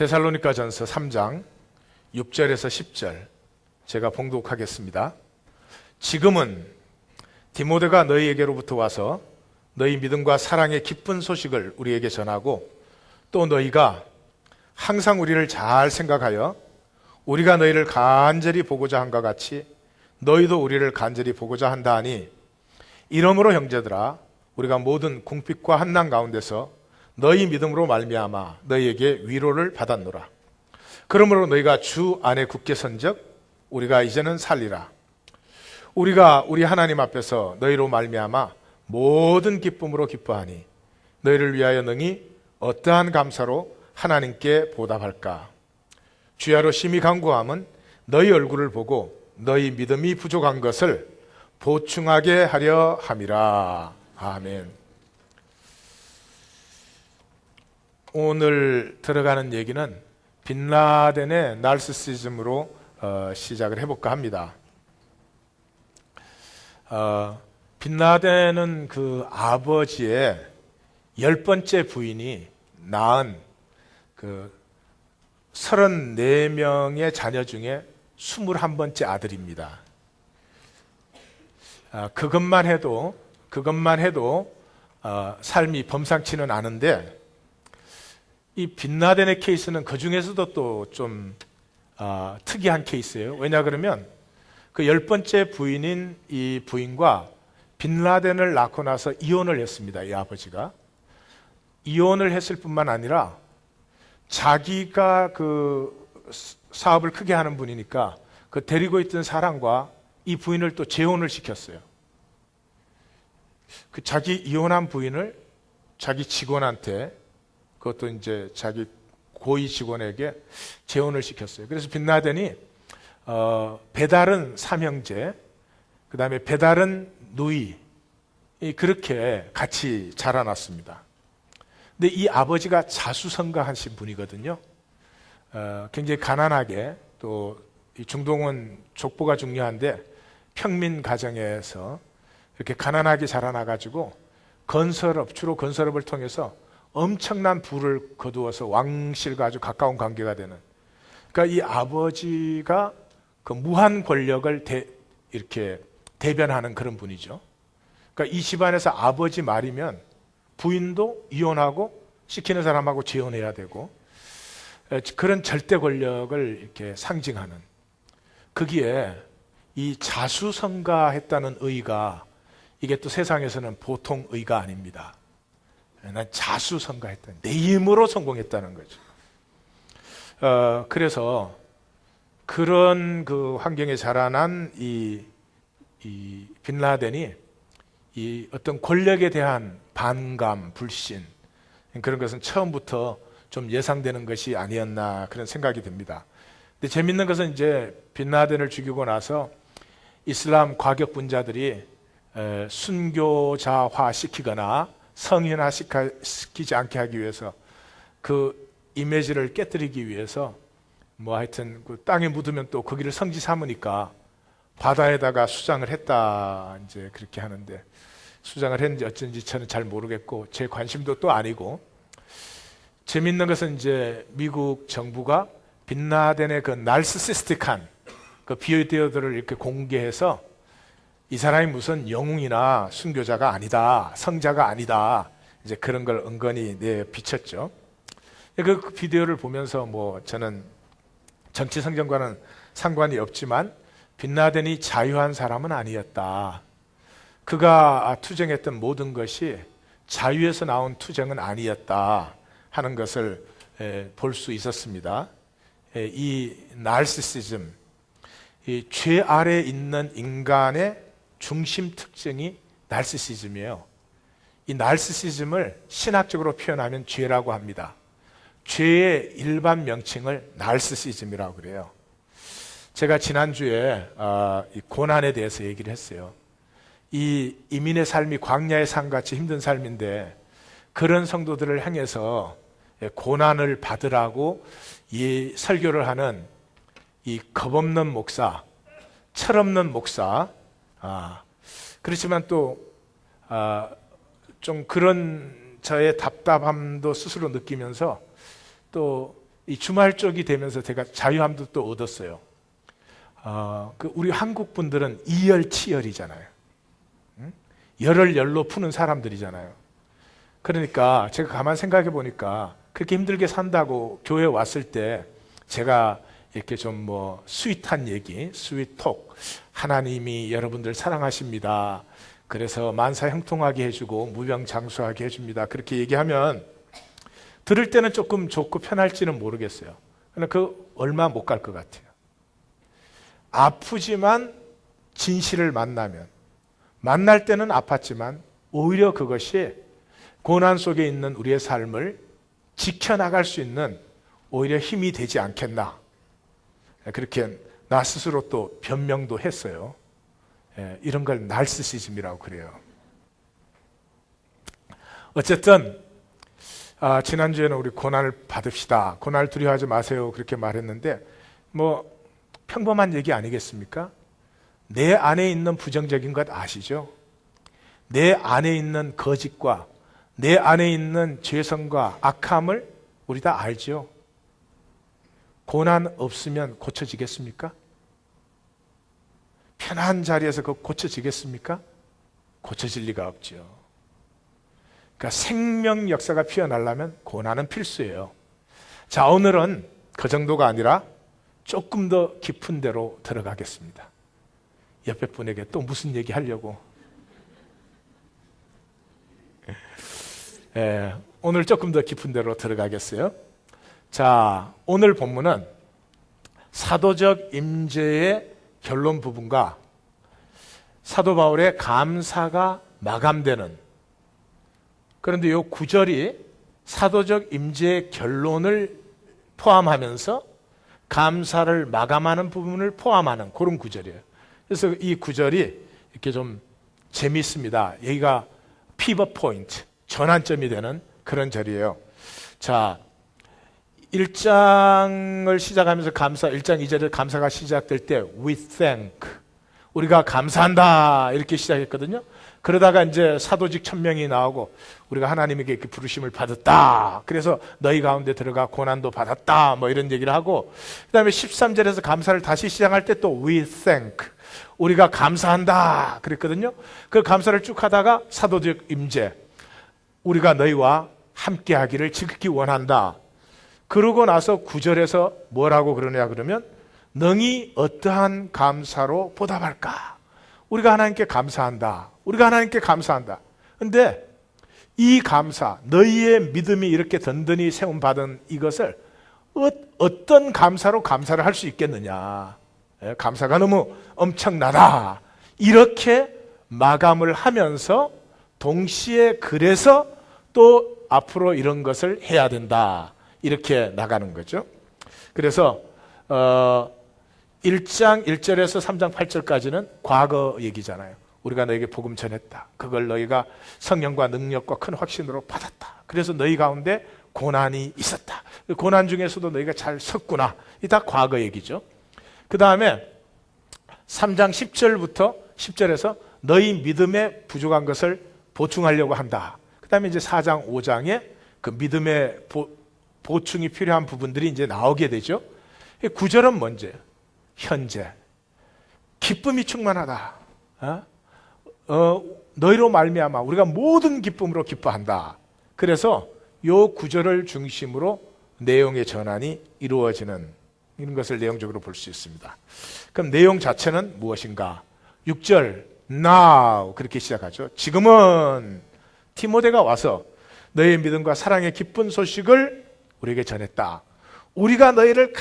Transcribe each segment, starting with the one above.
데살로니가전서 3장 6절에서 10절 제가 봉독하겠습니다. 지금은 디모데가 너희에게로부터 와서 너희 믿음과 사랑의 기쁜 소식을 우리에게 전하고 또 너희가 항상 우리를 잘 생각하여 우리가 너희를 간절히 보고자 한것 같이 너희도 우리를 간절히 보고자 한다 하니 이러므로 형제들아 우리가 모든 궁핍과 환난 가운데서 너희 믿음으로 말미암아 너희에게 위로를 받았노라. 그러므로 너희가 주 안에 굳게 선적 우리가 이제는 살리라. 우리가 우리 하나님 앞에서 너희로 말미암아 모든 기쁨으로 기뻐하니 너희를 위하여 능히 어떠한 감사로 하나님께 보답할까. 주야로 심히 간구함은 너희 얼굴을 보고 너희 믿음이 부족한 것을 보충하게 하려 함이라. 아멘. 오늘 들어가는 얘기는 빈라덴의 나르시시즘으로 시작을 해볼까 합니다. 빈라덴은 그 아버지의 10번째 부인이 낳은 그 34명의 자녀 중에 21번째 아들입니다. 그것만 해도 삶이 범상치는 않은데 이 빈라덴의 케이스는 그 중에서도 또 좀 특이한 케이스예요. 왜냐 그러면 그 10번째 부인인 이 부인과 빈라덴을 낳고 나서 이혼을 했습니다. 이 아버지가 이혼을 했을 뿐만 아니라 자기가 그 사업을 크게 하는 분이니까 그 데리고 있던 사람과 이 부인을 또 재혼을 시켰어요. 그 자기 이혼한 부인을 자기 직원한테 그것도 이제 자기 고위 직원에게 재혼을 시켰어요. 그래서 빈라덴이 배다른 삼형제, 그 다음에 배다른 누이 그렇게 같이 자라났습니다. 근데 이 아버지가 자수성가하신 분이거든요. 굉장히 가난하게 또 이 중동은 족보가 중요한데 평민 가정에서 이렇게 가난하게 자라나가지고 주로 건설업을 통해서 엄청난 부를 거두어서 왕실과 아주 가까운 관계가 되는. 그러니까 이 아버지가 그 무한 권력을 이렇게 대변하는 그런 분이죠. 그러니까 이 집안에서 아버지 말이면 부인도 이혼하고 시키는 사람하고 재혼해야 되고 그런 절대 권력을 이렇게 상징하는. 거기에 이 자수성가했다는 의가 이게 또 세상에서는 보통 의가 아닙니다. 난 자수성가했다. 내 힘으로 성공했다는 거죠. 그래서 그런 그 환경에 자라난 이 빈라덴이 이 어떤 권력에 대한 반감, 불신 그런 것은 처음부터 좀 예상되는 것이 아니었나 그런 생각이 듭니다. 근데 재밌는 것은 이제 빈라덴을 죽이고 나서 이슬람 과격분자들이 순교자화 시키거나 성인화 시키지 않게 하기 위해서 그 이미지를 깨뜨리기 위해서 뭐 하여튼 그 땅에 묻으면 또 거기를 성지 삼으니까 바다에다가 수장을 했다 이제 그렇게 하는데 수장을 했는지 어쩐지 저는 잘 모르겠고 제 관심도 또 아니고 재밌는 것은 이제 미국 정부가 빈라덴의 그 나르시시스틱한 그 비디오들을 이렇게 공개해서 이 사람이 무슨 영웅이나 순교자가 아니다, 성자가 아니다, 이제 그런 걸 은근히 비쳤죠. 그 비디오를 보면서 뭐 저는 정치 성경과는 상관이 없지만 빈라덴이 자유한 사람은 아니었다. 그가 투쟁했던 모든 것이 자유에서 나온 투쟁은 아니었다 하는 것을 볼 수 있었습니다. 이 나르시시즘, 이 죄 아래 있는 인간의 중심 특징이 나르시시즘이에요. 이 나르시시즘을 신학적으로 표현하면 죄라고 합니다. 죄의 일반 명칭을 나르시시즘이라고 그래요. 제가 지난주에 이 고난에 대해서 얘기를 했어요. 이 이민의 삶이 광야의 삶같이 힘든 삶인데 그런 성도들을 향해서 고난을 받으라고 이 설교를 하는 이 겁없는 목사, 철없는 목사, 그렇지만 또 좀 그런 저의 답답함도 스스로 느끼면서 또 이 주말 쪽이 되면서 제가 자유함도 또 얻었어요. 우리 한국 분들은 이열치열이잖아요. 응? 열을 열로 푸는 사람들이잖아요. 그러니까 제가 가만 생각해 보니까 그렇게 힘들게 산다고 교회 왔을 때 제가 이렇게 좀 스윗한 얘기, 스윗톡, 하나님이 여러분들 사랑하십니다. 그래서 만사 형통하게 해주고 무병장수하게 해줍니다. 그렇게 얘기하면 들을 때는 조금 좋고 편할지는 모르겠어요. 그러나 얼마 못 갈 것 같아요. 아프지만 진실을 만날 때는 아팠지만 오히려 그것이 고난 속에 있는 우리의 삶을 지켜나갈 수 있는 오히려 힘이 되지 않겠나. 그렇게 나 스스로 또 변명도 했어요. 이런 걸 나르시시즘이라고 그래요. 어쨌든 지난주에는 우리 고난을 받읍시다. 고난을 두려워하지 마세요. 그렇게 말했는데 평범한 얘기 아니겠습니까? 내 안에 있는 부정적인 것 아시죠? 내 안에 있는 거짓과 내 안에 있는 죄성과 악함을 우리 다 알죠? 고난 없으면 고쳐지겠습니까? 편한 자리에서 고쳐지겠습니까? 고쳐질 리가 없죠. 그러니까 생명 역사가 피어나려면 고난은 필수예요. 자, 오늘은 그 정도가 아니라 조금 더 깊은 데로 들어가겠습니다. 옆에 분에게 또 무슨 얘기 하려고? 오늘 조금 더 깊은 데로 들어가겠어요. 자, 오늘 본문은 사도적 임재의 결론 부분과 사도 바울의 감사가 마감되는, 그런데 이 구절이 사도적 임재의 결론을 포함하면서 감사를 마감하는 부분을 포함하는 그런 구절이에요. 그래서 이 구절이 이렇게 좀 재미있습니다. 여기가 피벗 포인트, 전환점이 되는 그런 절이에요. 자, 1장을 시작하면서 1장 2절에 감사가 시작될 때 we thank, 우리가 감사한다 이렇게 시작했거든요. 그러다가 이제 사도직 천명이 나오고 우리가 하나님에게 이렇게 부르심을 받았다. 그래서 너희 가운데 들어가 고난도 받았다. 이런 얘기를 하고, 그 다음에 13절에서 감사를 다시 시작할 때 또 we thank, 우리가 감사한다 그랬거든요. 그 감사를 쭉 하다가 사도적 임재, 우리가 너희와 함께 하기를 지극히 원한다. 그러고 나서 9절에서 뭐라고 그러냐 그러면 능히 어떠한 감사로 보답할까? 우리가 하나님께 감사한다. 우리가 하나님께 감사한다. 근데 이 감사, 너희의 믿음이 이렇게 든든히 세움받은 이것을 어떤 감사로 감사를 할 수 있겠느냐. 감사가 너무 엄청나다. 이렇게 마감을 하면서 동시에 그래서 또 앞으로 이런 것을 해야 된다. 이렇게 나가는 거죠. 그래서 1장 1절에서 3장 8절까지는 과거 얘기잖아요. 우리가 너에게 복음 전했다. 그걸 너희가 성령과 능력과 큰 확신으로 받았다. 그래서 너희 가운데 고난이 있었다. 고난 중에서도 너희가 잘 섰구나. 이 다 과거 얘기죠. 그 다음에 3장 10절부터 10절에서 너희 믿음에 부족한 것을 보충하려고 한다. 그 다음에 이제 4장 5장에 그 믿음의 보충이 필요한 부분들이 이제 나오게 되죠. 9절은 뭔지? 현재. 기쁨이 충만하다. 너희로 말미암아 우리가 모든 기쁨으로 기뻐한다. 그래서 요 구절을 중심으로 내용의 전환이 이루어지는 이런 것을 내용적으로 볼 수 있습니다. 그럼 내용 자체는 무엇인가? 6절 now 그렇게 시작하죠. 지금은 디모데가 와서 너희의 믿음과 사랑의 기쁜 소식을 우리에게 전했다. 우리가 너희를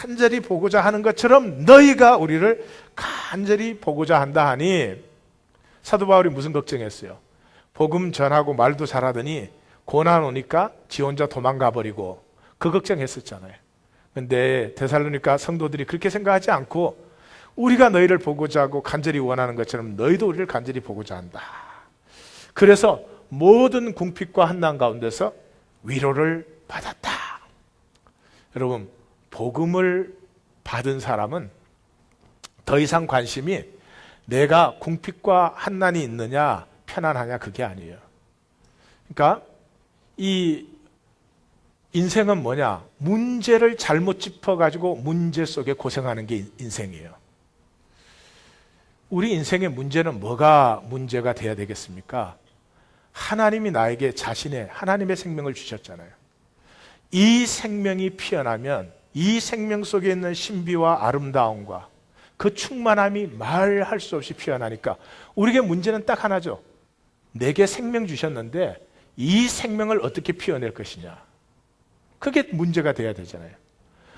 간절히 보고자 하는 것처럼 너희가 우리를 간절히 보고자 한다 하니, 사도 바울이 무슨 걱정했어요? 복음 전하고 말도 잘하더니 고난 오니까 지 혼자 도망가 버리고 그 걱정했었잖아요. 근데 데살로니가 성도들이 그렇게 생각하지 않고 우리가 너희를 보고자 하고 간절히 원하는 것처럼 너희도 우리를 간절히 보고자 한다. 그래서 모든 궁핍과 한난 가운데서 위로를 받았다. 여러분, 복음을 받은 사람은 더 이상 관심이 내가 궁핍과 한난이 있느냐 편안하냐 그게 아니에요. 그러니까 이 인생은 뭐냐? 문제를 잘못 짚어가지고 문제 속에 고생하는 게 인생이에요. 우리 인생의 문제는 뭐가 문제가 돼야 되겠습니까? 하나님이 나에게 자신의 하나님의 생명을 주셨잖아요. 이 생명이 피어나면 이 생명 속에 있는 신비와 아름다움과 그 충만함이 말할 수 없이 피어나니까 우리에게 문제는 딱 하나죠. 내게 생명 주셨는데 이 생명을 어떻게 피워낼 것이냐. 그게 문제가 돼야 되잖아요.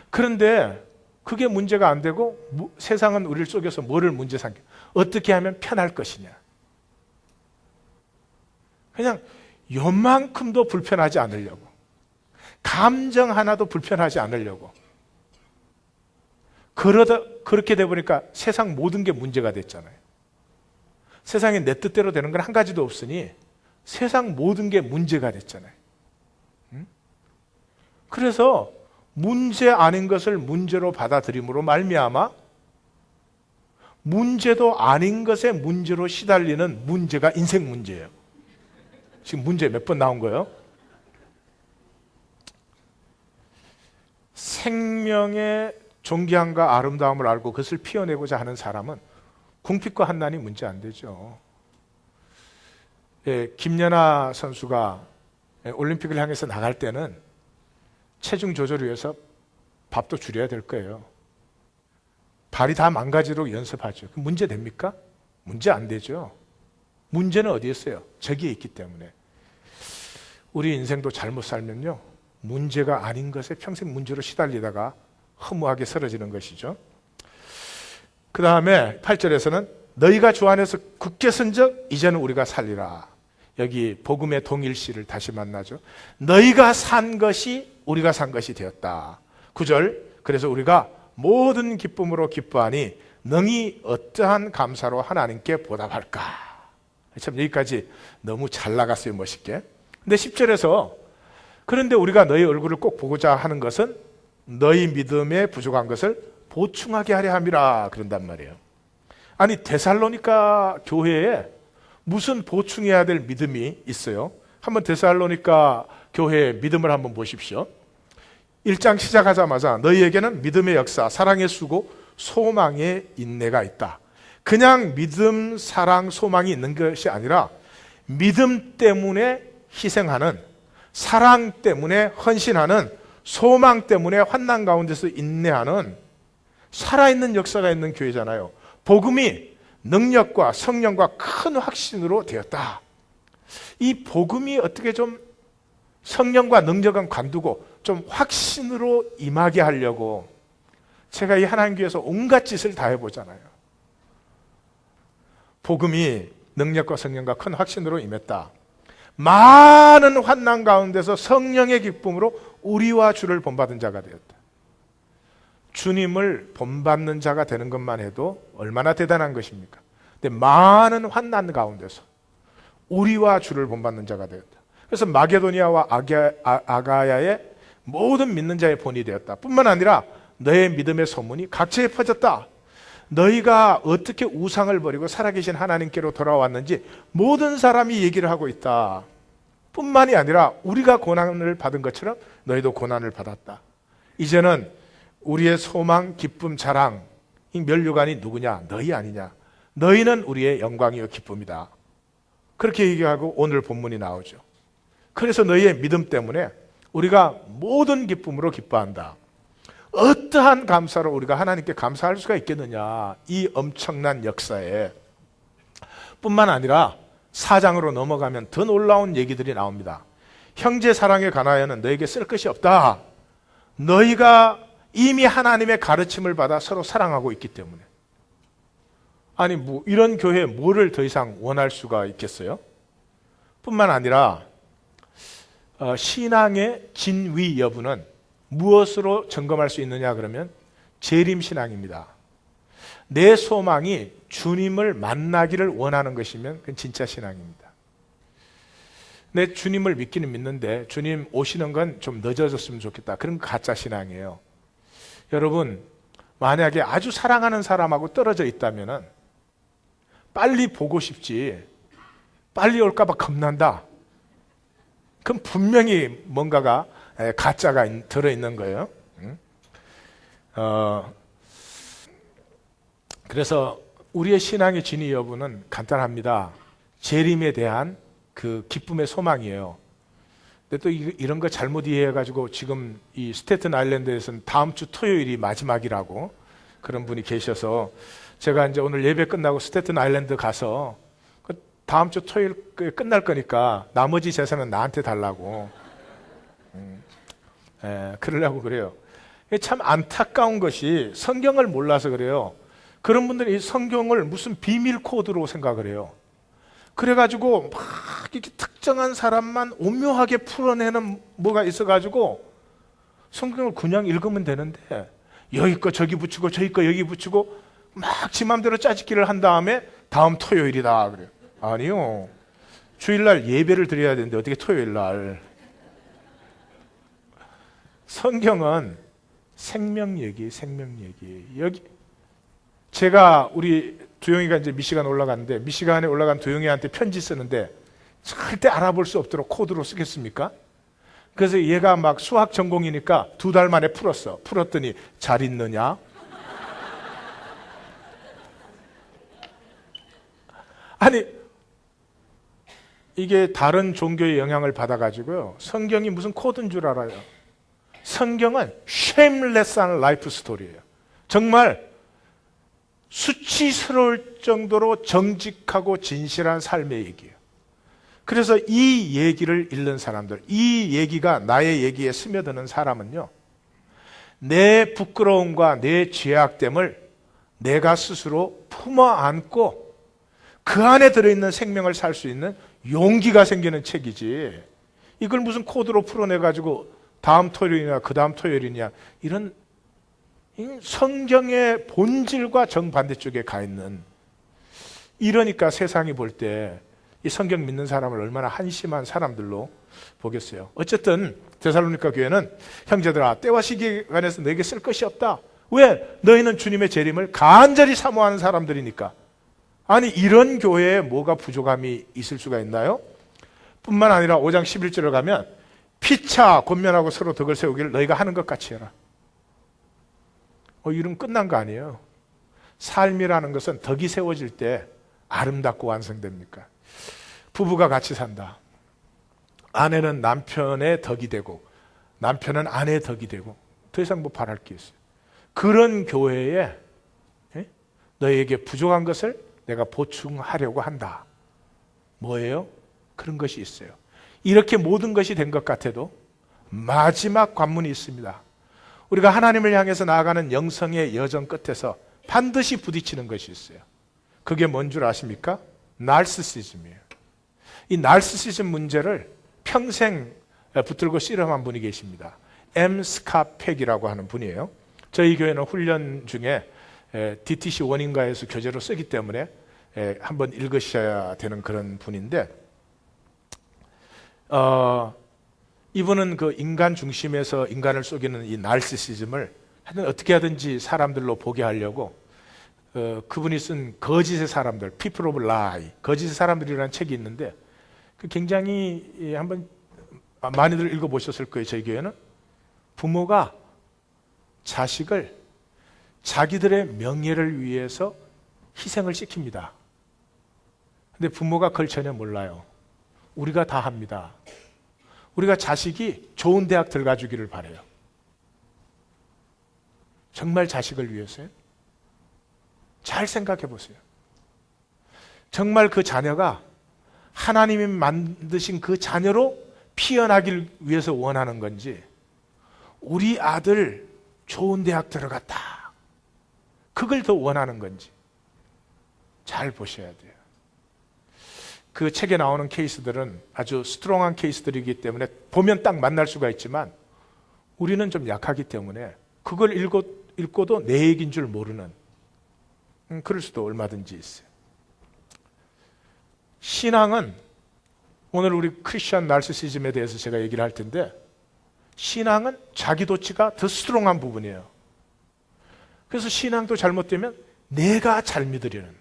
그런데 그게 문제가 안 되고 세상은 우리를 속여서 뭐를 문제 삼겨? 어떻게 하면 편할 것이냐. 그냥 요만큼도 불편하지 않으려고, 감정 하나도 불편하지 않으려고, 그렇게 돼버리니까 세상 모든 게 문제가 됐잖아요. 세상에 내 뜻대로 되는 건 한 가지도 없으니 세상 모든 게 문제가 됐잖아요. 그래서 문제 아닌 것을 문제로 받아들임으로 말미암아 문제도 아닌 것에 문제로 시달리는 문제가 인생 문제예요. 지금 문제 몇 번 나온 거예요? 생명의 존귀함과 아름다움을 알고 그것을 피워내고자 하는 사람은 궁핍과 한난이 문제 안 되죠. 김연아 선수가 올림픽을 향해서 나갈 때는 체중 조절을 위해서 밥도 줄여야 될 거예요. 발이 다 망가지도록 연습하죠. 그럼 문제 됩니까? 문제 안 되죠. 문제는 어디에 있어요? 저기에 있기 때문에. 우리 인생도 잘못 살면요, 문제가 아닌 것에 평생 문제로 시달리다가 허무하게 쓰러지는 것이죠. 그 다음에 8절에서는 너희가 주 안에서 굳게 선적 이제는 우리가 살리라. 여기 복음의 동일시를 다시 만나죠. 너희가 산 것이 우리가 산 것이 되었다. 9절, 그래서 우리가 모든 기쁨으로 기뻐하니 능히 어떠한 감사로 하나님께 보답할까. 참 여기까지 너무 잘 나갔어요, 멋있게. 근데 10절에서 그런데 우리가 너희 얼굴을 꼭 보고자 하는 것은 너희 믿음에 부족한 것을 보충하게 하려 함이라 그런단 말이에요. 아니 데살로니가 교회에 무슨 보충해야 될 믿음이 있어요? 한번 데살로니가 교회의 믿음을 한번 보십시오. 1장 시작하자마자 너희에게는 믿음의 역사, 사랑의 수고, 소망의 인내가 있다. 그냥 믿음, 사랑, 소망이 있는 것이 아니라 믿음 때문에 희생하는, 사랑 때문에 헌신하는, 소망 때문에 환난 가운데서 인내하는 살아있는 역사가 있는 교회잖아요. 복음이 능력과 성령과 큰 확신으로 되었다. 이 복음이 어떻게 좀 성령과 능력은 관두고 좀 확신으로 임하게 하려고 제가 이 하나님 교회에서 온갖 짓을 다 해보잖아요. 복음이 능력과 성령과 큰 확신으로 임했다. 많은 환난 가운데서 성령의 기쁨으로 우리와 주를 본받은 자가 되었다. 주님을 본받는 자가 되는 것만 해도 얼마나 대단한 것입니까? 근데 많은 환난 가운데서 우리와 주를 본받는 자가 되었다. 그래서 마게도니아와 아가야의 모든 믿는 자의 본이 되었다. 뿐만 아니라 너의 믿음의 소문이 각처에 퍼졌다. 너희가 어떻게 우상을 버리고 살아계신 하나님께로 돌아왔는지 모든 사람이 얘기를 하고 있다. 뿐만이 아니라 우리가 고난을 받은 것처럼 너희도 고난을 받았다. 이제는 우리의 소망, 기쁨, 자랑, 이 면류관이 누구냐? 너희 아니냐? 너희는 우리의 영광이요 기쁨이다. 그렇게 얘기하고 오늘 본문이 나오죠. 그래서 너희의 믿음 때문에 우리가 모든 기쁨으로 기뻐한다. 어떠한 감사로 우리가 하나님께 감사할 수가 있겠느냐? 이 엄청난 역사에. 뿐만 아니라 4장으로 넘어가면 더 놀라운 얘기들이 나옵니다. 형제 사랑에 관하여는 너에게 쓸 것이 없다. 너희가 이미 하나님의 가르침을 받아 서로 사랑하고 있기 때문에. 아니 뭐 이런 교회에 뭐를 더 이상 원할 수가 있겠어요? 뿐만 아니라 신앙의 진위 여부는 무엇으로 점검할 수 있느냐 그러면 재림신앙입니다. 내 소망이 주님을 만나기를 원하는 것이면 그건 진짜 신앙입니다. 내 주님을 믿기는 믿는데 주님 오시는 건 좀 늦어졌으면 좋겠다. 그런 가짜 신앙이에요. 여러분 만약에 아주 사랑하는 사람하고 떨어져 있다면 빨리 보고 싶지 빨리 올까 봐 겁난다. 그럼 분명히 뭔가가 가짜가 들어있는 거예요. 그래서 우리의 신앙의 진위 여부는 간단합니다. 재림에 대한 그 기쁨의 소망이에요. 근데 또 이런 거 잘못 이해해가지고 지금 이 스태튼 아일랜드에서는 다음 주 토요일이 마지막이라고 그런 분이 계셔서 제가 이제 오늘 예배 끝나고 스태튼 아일랜드 가서 다음 주 토요일 끝날 거니까 나머지 재산은 나한테 달라고 그러려고 그래요. 참 안타까운 것이 성경을 몰라서 그래요. 그런 분들이 성경을 무슨 비밀 코드로 생각을 해요. 그래가지고 막 이렇게 특정한 사람만 오묘하게 풀어내는 뭐가 있어가지고 성경을 그냥 읽으면 되는데 여기 거 저기 붙이고 저기 거 여기 붙이고 막 지 맘대로 짜집기를 한 다음에 다음 토요일이다 그래요. 아니요. 주일날 예배를 드려야 되는데 어떻게 토요일날. 성경은 생명 얘기. 여기 제가 우리 두영이가 이제 미시간 올라갔는데 미시간에 올라간 두영이한테 편지 쓰는데 절대 알아볼 수 없도록 코드로 쓰겠습니까? 그래서 얘가 막 수학 전공이니까 2달 만에 풀었더니 잘 있느냐? 아니 이게 다른 종교의 영향을 받아가지고요. 성경이 무슨 코드인 줄 알아요. 성경은 쉐임레스한 라이프 스토리예요. 정말 수치스러울 정도로 정직하고 진실한 삶의 얘기예요. 그래서 이 얘기를 읽는 사람들, 이 얘기가 나의 얘기에 스며드는 사람은요, 내 부끄러움과 내 죄악됨을 내가 스스로 품어 안고 그 안에 들어있는 생명을 살 수 있는 용기가 생기는 책이지, 이걸 무슨 코드로 풀어내가지고 다음 토요일이냐 그 다음 토요일이냐 이런 성경의 본질과 정반대쪽에 가 있는, 이러니까 세상이 볼 때 이 성경 믿는 사람을 얼마나 한심한 사람들로 보겠어요. 어쨌든 데살로니가 교회는 형제들아 때와 시기에 관해서 내게 쓸 것이 없다. 왜? 너희는 주님의 재림을 간절히 사모하는 사람들이니까. 아니 이런 교회에 뭐가 부족함이 있을 수가 있나요? 뿐만 아니라 5장 11절을 가면 피차 권면하고 서로 덕을 세우기를 너희가 하는 것 같이 해라. 이러면 끝난 거 아니에요. 삶이라는 것은 덕이 세워질 때 아름답고 완성됩니까? 부부가 같이 산다. 아내는 남편의 덕이 되고 남편은 아내의 덕이 되고 더 이상 뭐 바랄 게 있어요. 그런 교회에 너희에게 부족한 것을 내가 보충하려고 한다. 뭐예요? 그런 것이 있어요. 이렇게 모든 것이 된 것 같아도 마지막 관문이 있습니다. 우리가 하나님을 향해서 나아가는 영성의 여정 끝에서 반드시 부딪히는 것이 있어요. 그게 뭔 줄 아십니까? 나르시시즘이에요. 이 나르시시즘 문제를 평생 붙들고 씨름한 분이 계십니다. M. 스캇 팩이라고 하는 분이에요. 저희 교회는 훈련 중에 DTC 원인가에서 교재로 쓰기 때문에 한번 읽으셔야 되는 그런 분인데, 이분은 그 인간 중심에서 인간을 속이는 이 나르시시즘을 하여튼 어떻게 하든지 사람들로 보게 하려고 그분이 쓴 거짓의 사람들, People of Lie, 거짓의 사람들이라는 책이 있는데, 그 굉장히 한번 많이들 읽어보셨을 거예요. 저희 교회는 부모가 자식을 자기들의 명예를 위해서 희생을 시킵니다. 근데 부모가 그걸 전혀 몰라요. 우리가 다 합니다. 우리가 자식이 좋은 대학 들어가 주기를 바라요. 정말 자식을 위해서요? 잘 생각해 보세요. 정말 그 자녀가 하나님이 만드신 그 자녀로 피어나길 위해서 원하는 건지, 우리 아들 좋은 대학 들어갔다, 그걸 더 원하는 건지 잘 보셔야 돼요. 그 책에 나오는 케이스들은 아주 스트롱한 케이스들이기 때문에 보면 딱 만날 수가 있지만, 우리는 좀 약하기 때문에 그걸 읽고도 내 얘기인 줄 모르는, 그럴 수도 얼마든지 있어요. 신앙은, 오늘 우리 크리스천 나르시시즘에 대해서 제가 얘기를 할 텐데, 신앙은 자기도취가 더 스트롱한 부분이에요. 그래서 신앙도 잘못되면 내가 잘 믿으려는,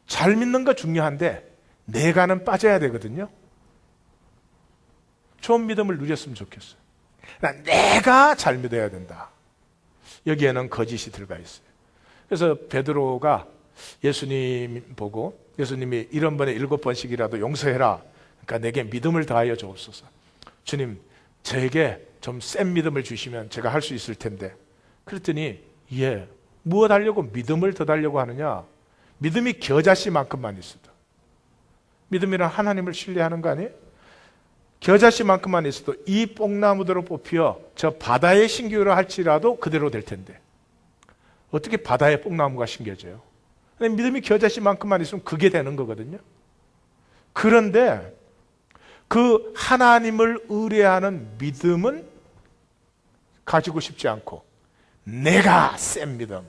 잘 믿는 거 중요한데 내가는 빠져야 되거든요. 좋은 믿음을 누렸으면 좋겠어요. 내가 잘 믿어야 된다. 여기에는 거짓이 들어가 있어요. 그래서 베드로가 예수님 보고 예수님이 이런 번에 7번씩이라도 용서해라. 그러니까 내게 믿음을 더하여 주옵소서. 주님, 저에게 좀 센 믿음을 주시면 제가 할 수 있을 텐데. 그랬더니 무엇 하려고 믿음을 더 달려고 하느냐? 믿음이 겨자씨만큼만 있어도. 믿음이란 하나님을 신뢰하는 거 아니에요? 겨자씨만큼만 있어도 이 뽕나무대로 뽑혀 저 바다에 심기로 할지라도 그대로 될 텐데 어떻게 바다에 뽕나무가 심겨져요? 믿음이 겨자씨만큼만 있으면 그게 되는 거거든요. 그런데 그 하나님을 의뢰하는 믿음은 가지고 싶지 않고 내가 센 믿음,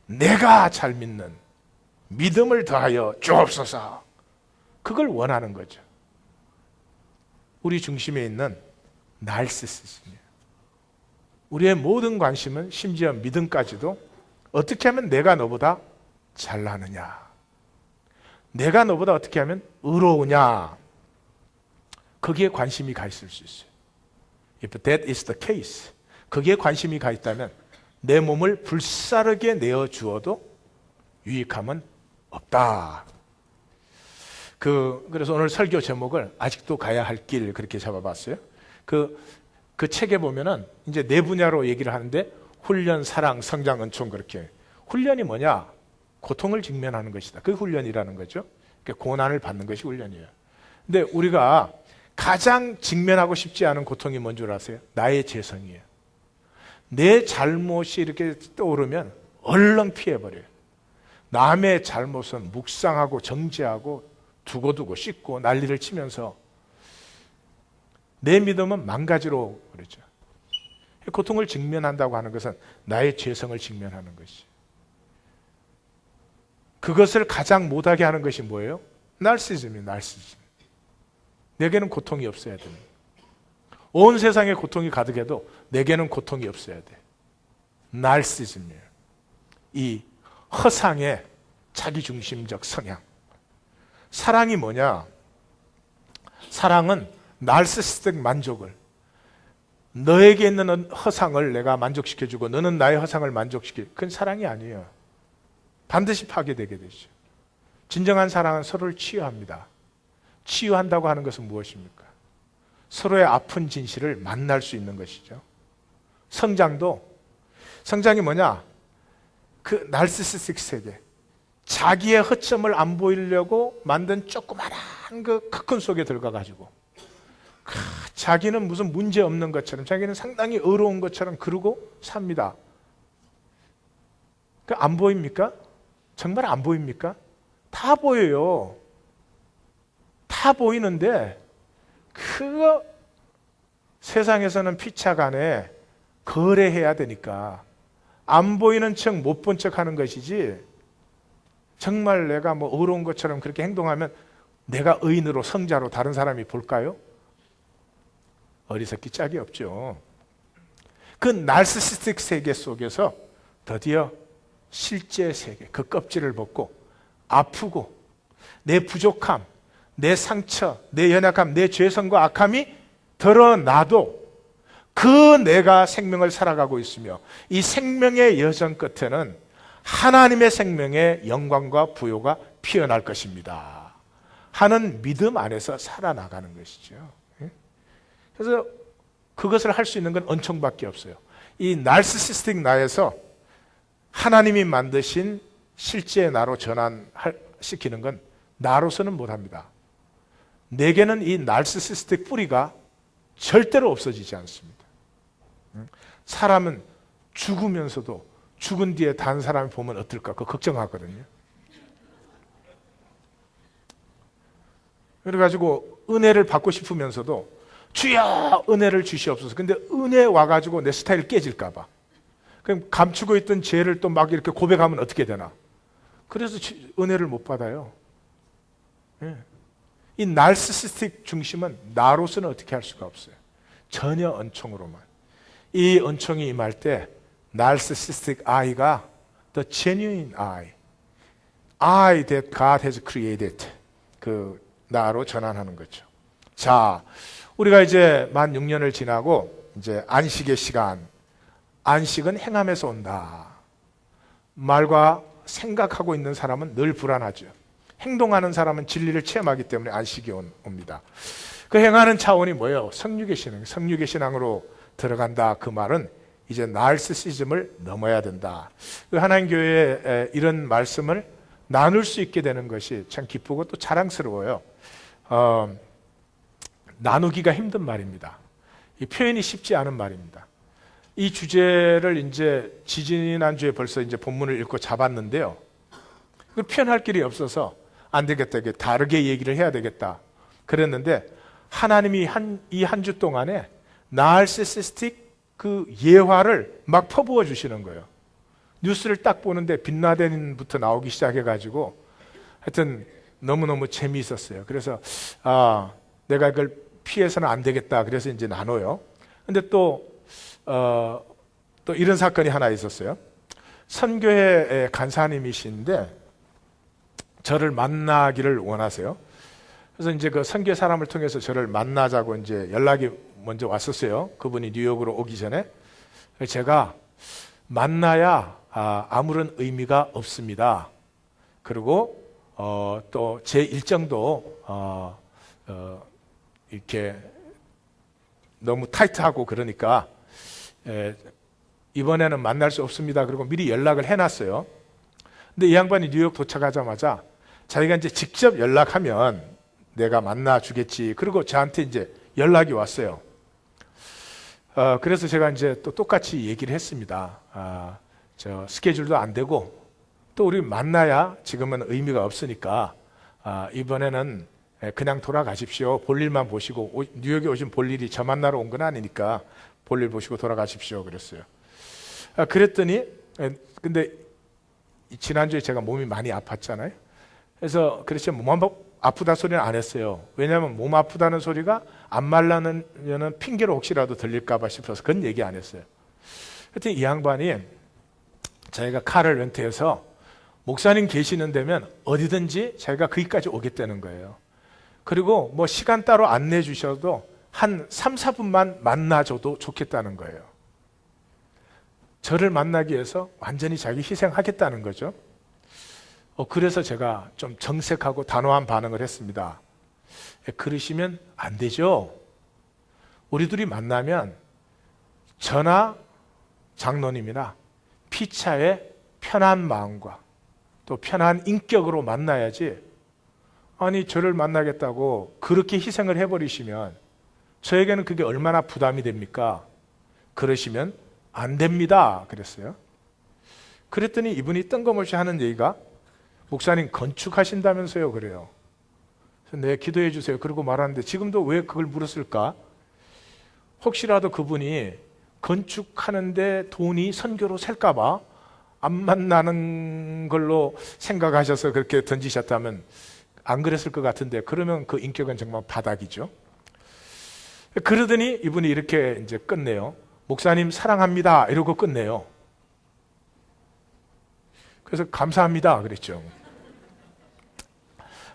내가 잘 믿는 믿음을 더하여 주옵소서, 그걸 원하는 거죠. 우리 중심에 있는 나르시시즘이에요. 우리의 모든 관심은 심지어 믿음까지도 어떻게 하면 내가 너보다 잘나느냐, 내가 너보다 어떻게 하면 의로우냐, 거기에 관심이 가 있을 수 있어요. If that is the case, 거기에 관심이 가 있다면 내 몸을 불사르게 내어주어도 유익함은 없다. 그래서 오늘 설교 제목을 아직도 가야 할 길 그렇게 잡아봤어요. 그 책에 보면은 이제 네 분야로 얘기를 하는데 훈련, 사랑, 성장, 은총, 그렇게. 훈련이 뭐냐? 고통을 직면하는 것이다. 그게 훈련이라는 거죠. 그러니까 고난을 받는 것이 훈련이에요. 근데 우리가 가장 직면하고 싶지 않은 고통이 뭔 줄 아세요? 나의 죄성이에요. 내 잘못이 이렇게 떠오르면 얼른 피해버려요. 남의 잘못은 묵상하고 정죄하고 두고두고 씻고 난리를 치면서 내 믿음은 망가지로 그러죠. 고통을 직면한다고 하는 것은 나의 죄성을 직면하는 것이. 그것을 가장 못하게 하는 것이 뭐예요? 나르시즘이에요. 나르시즘. 내게는 고통이 없어야 됩니다. 온 세상에 고통이 가득해도 내게는 고통이 없어야 돼. 나르시즘이에요. 이 허상의 자기중심적 성향. 사랑이 뭐냐? 사랑은 나르시스틱 만족을, 너에게 있는 허상을 내가 만족시켜주고 너는 나의 허상을 만족시켜, 그건 사랑이 아니에요. 반드시 파괴되게 되죠. 진정한 사랑은 서로를 치유합니다. 치유한다고 하는 것은 무엇입니까? 서로의 아픈 진실을 만날 수 있는 것이죠. 성장이 뭐냐? 그 나르시스틱 세계, 자기의 허점을 안 보이려고 만든 조그마한 그 커튼 속에 들어가가지고 자기는 무슨 문제 없는 것처럼, 자기는 상당히 의로운 것처럼 그러고 삽니다. 안 보입니까? 정말 안 보입니까? 다 보여요. 다 보이는데 그거 세상에서는 피차간에 거래해야 되니까 안 보이는 척 못 본 척 하는 것이지, 정말 내가 뭐 의로운 것처럼 그렇게 행동하면 내가 의인으로 성자로 다른 사람이 볼까요? 어리석기 짝이 없죠. 그 나르시스틱 세계 속에서 드디어 실제 세계, 그 껍질을 벗고 아프고 내 부족함, 내 상처, 내 연약함, 내 죄성과 악함이 드러나도 그 내가 생명을 살아가고 있으며 이 생명의 여정 끝에는 하나님의 생명의 영광과 부요가 피어날 것입니다 하는 믿음 안에서 살아나가는 것이죠. 그래서 그것을 할 수 있는 건 은총밖에 없어요. 이 나르시스틱 나에서 하나님이 만드신 실제 나로 전환시키는 건 나로서는 못합니다. 내게는 이 나르시스틱 뿌리가 절대로 없어지지 않습니다. 사람은 죽으면서도 죽은 뒤에 다른 사람이 보면 어떨까? 그거 걱정하거든요. 그래가지고 은혜를 받고 싶으면서도 주여 은혜를 주시옵소서. 근데 은혜 와가지고 내 스타일 깨질까봐. 그럼 감추고 있던 죄를 또 막 이렇게 고백하면 어떻게 되나? 그래서 은혜를 못 받아요. 이 나르시스틱 중심은 나로서는 어떻게 할 수가 없어요. 전혀 은총으로만. 이 은총이 임할 때 narcissistic I가 the genuine I that God has created, 그 나로 전환하는 거죠. 자, 우리가 이제 만 6년을 지나고 이제 안식의 시간, 안식은 행함에서 온다. 말과 생각하고 있는 사람은 늘 불안하죠. 행동하는 사람은 진리를 체험하기 때문에 안식이 옵니다. 그 행하는 차원이 뭐예요? 성육의 신앙, 성육의 신앙으로 들어간다. 그 말은 이제 나르시시즘을 넘어야 된다. 그 하나님 교회에 이런 말씀을 나눌 수 있게 되는 것이 참 기쁘고 또 자랑스러워요. 나누기가 힘든 말입니다. 이 표현이 쉽지 않은 말입니다. 이 주제를 이제 지지난주에 벌써 이제 본문을 읽고 잡았는데요. 그걸 표현할 길이 없어서 안 되겠다. 이게 다르게 얘기를 해야 되겠다. 그랬는데 하나님이 이 한 주 동안에 나르시시스틱 그 예화를 막 퍼부어 주시는 거예요. 뉴스를 딱 보는데 빈라덴부터 나오기 시작해가지고 하여튼 너무너무 재미있었어요. 그래서 내가 이걸 피해서는 안 되겠다. 그래서 이제 나눠요. 근데 또 이런 사건이 하나 있었어요. 선교회 간사님이신데 저를 만나기를 원하세요. 그래서 이제 그 선교회 사람을 통해서 저를 만나자고 이제 연락이 먼저 왔었어요. 그분이 뉴욕으로 오기 전에. 제가 만나야 아무런 의미가 없습니다. 그리고 또 제 일정도 이렇게 너무 타이트하고 그러니까 이번에는 만날 수 없습니다. 그리고 미리 연락을 해놨어요. 근데 이 양반이 뉴욕 도착하자마자 자기가 이제 직접 연락하면 내가 만나주겠지. 그리고 저한테 이제 연락이 왔어요. 그래서 제가 이제 또 똑같이 얘기를 했습니다. 저 스케줄도 안 되고 또 우리 만나야 지금은 의미가 없으니까 이번에는 그냥 돌아가십시오. 볼일만 보시고 뉴욕에 오신 볼일이 저 만나러 온 건 아니니까 볼일 보시고 돌아가십시오. 그랬어요. 그랬더니 근데 지난주에 제가 몸이 많이 아팠잖아요. 그래서 그렇죠. 몸 아프다 소리는 안 했어요. 왜냐하면 몸 아프다는 소리가 안 말라는 핑계로 혹시라도 들릴까 봐 싶어서 그건 얘기 안 했어요. 하여튼 이 양반이 자기가 카를 렌트해서 목사님 계시는 데면 어디든지 자기가 거기까지 오겠다는 거예요. 그리고 뭐 시간 따로 안내 주셔도 한 3, 4분만 만나줘도 좋겠다는 거예요. 저를 만나기 위해서 완전히 자기 희생하겠다는 거죠. 그래서 제가 좀 정색하고 단호한 반응을 했습니다. 그러시면 안 되죠. 우리 둘이 만나면 저나 장로님이나 피차의 편한 마음과 또 편한 인격으로 만나야지, 아니 저를 만나겠다고 그렇게 희생을 해버리시면 저에게는 그게 얼마나 부담이 됩니까? 그러시면 안 됩니다. 그랬어요. 그랬더니 이분이 뜬금없이 하는 얘기가 목사님 건축하신다면서요. 그래요. 그래서 네, 기도해 주세요. 그러고 말하는데 지금도 왜 그걸 물었을까? 혹시라도 그분이 건축하는데 돈이 선교로 셀까 봐 안 만나는 걸로 생각하셔서 그렇게 던지셨다면 안 그랬을 것 같은데, 그러면 그 인격은 정말 바닥이죠. 그러더니 이분이 이렇게 이제 끝내요. 목사님 사랑합니다. 이러고 끝내요. 그래서 감사합니다. 그랬죠.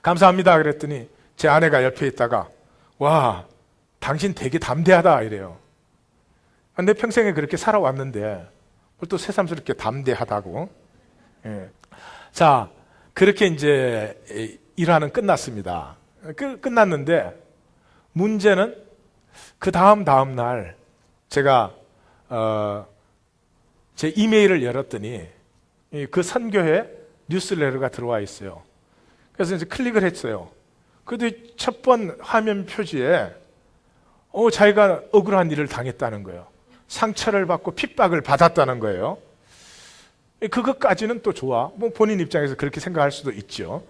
감사합니다. 그랬더니 제 아내가 옆에 있다가 와, 당신 되게 담대하다 이래요. 내 평생에 그렇게 살아왔는데 뭘 또 새삼스럽게 담대하다고. 예. 자, 그렇게 이제 일화는 끝났습니다. 끝났는데 문제는 그 다음 날 제가 제 이메일을 열었더니 그 선교회 뉴스레터가 들어와 있어요. 그래서 이제 클릭을 했어요. 그래도 첫 번 화면 표지에 자기가 억울한 일을 당했다는 거예요. 상처를 받고 핍박을 받았다는 거예요. 그것까지는 또 좋아. 뭐 본인 입장에서 그렇게 생각할 수도 있죠.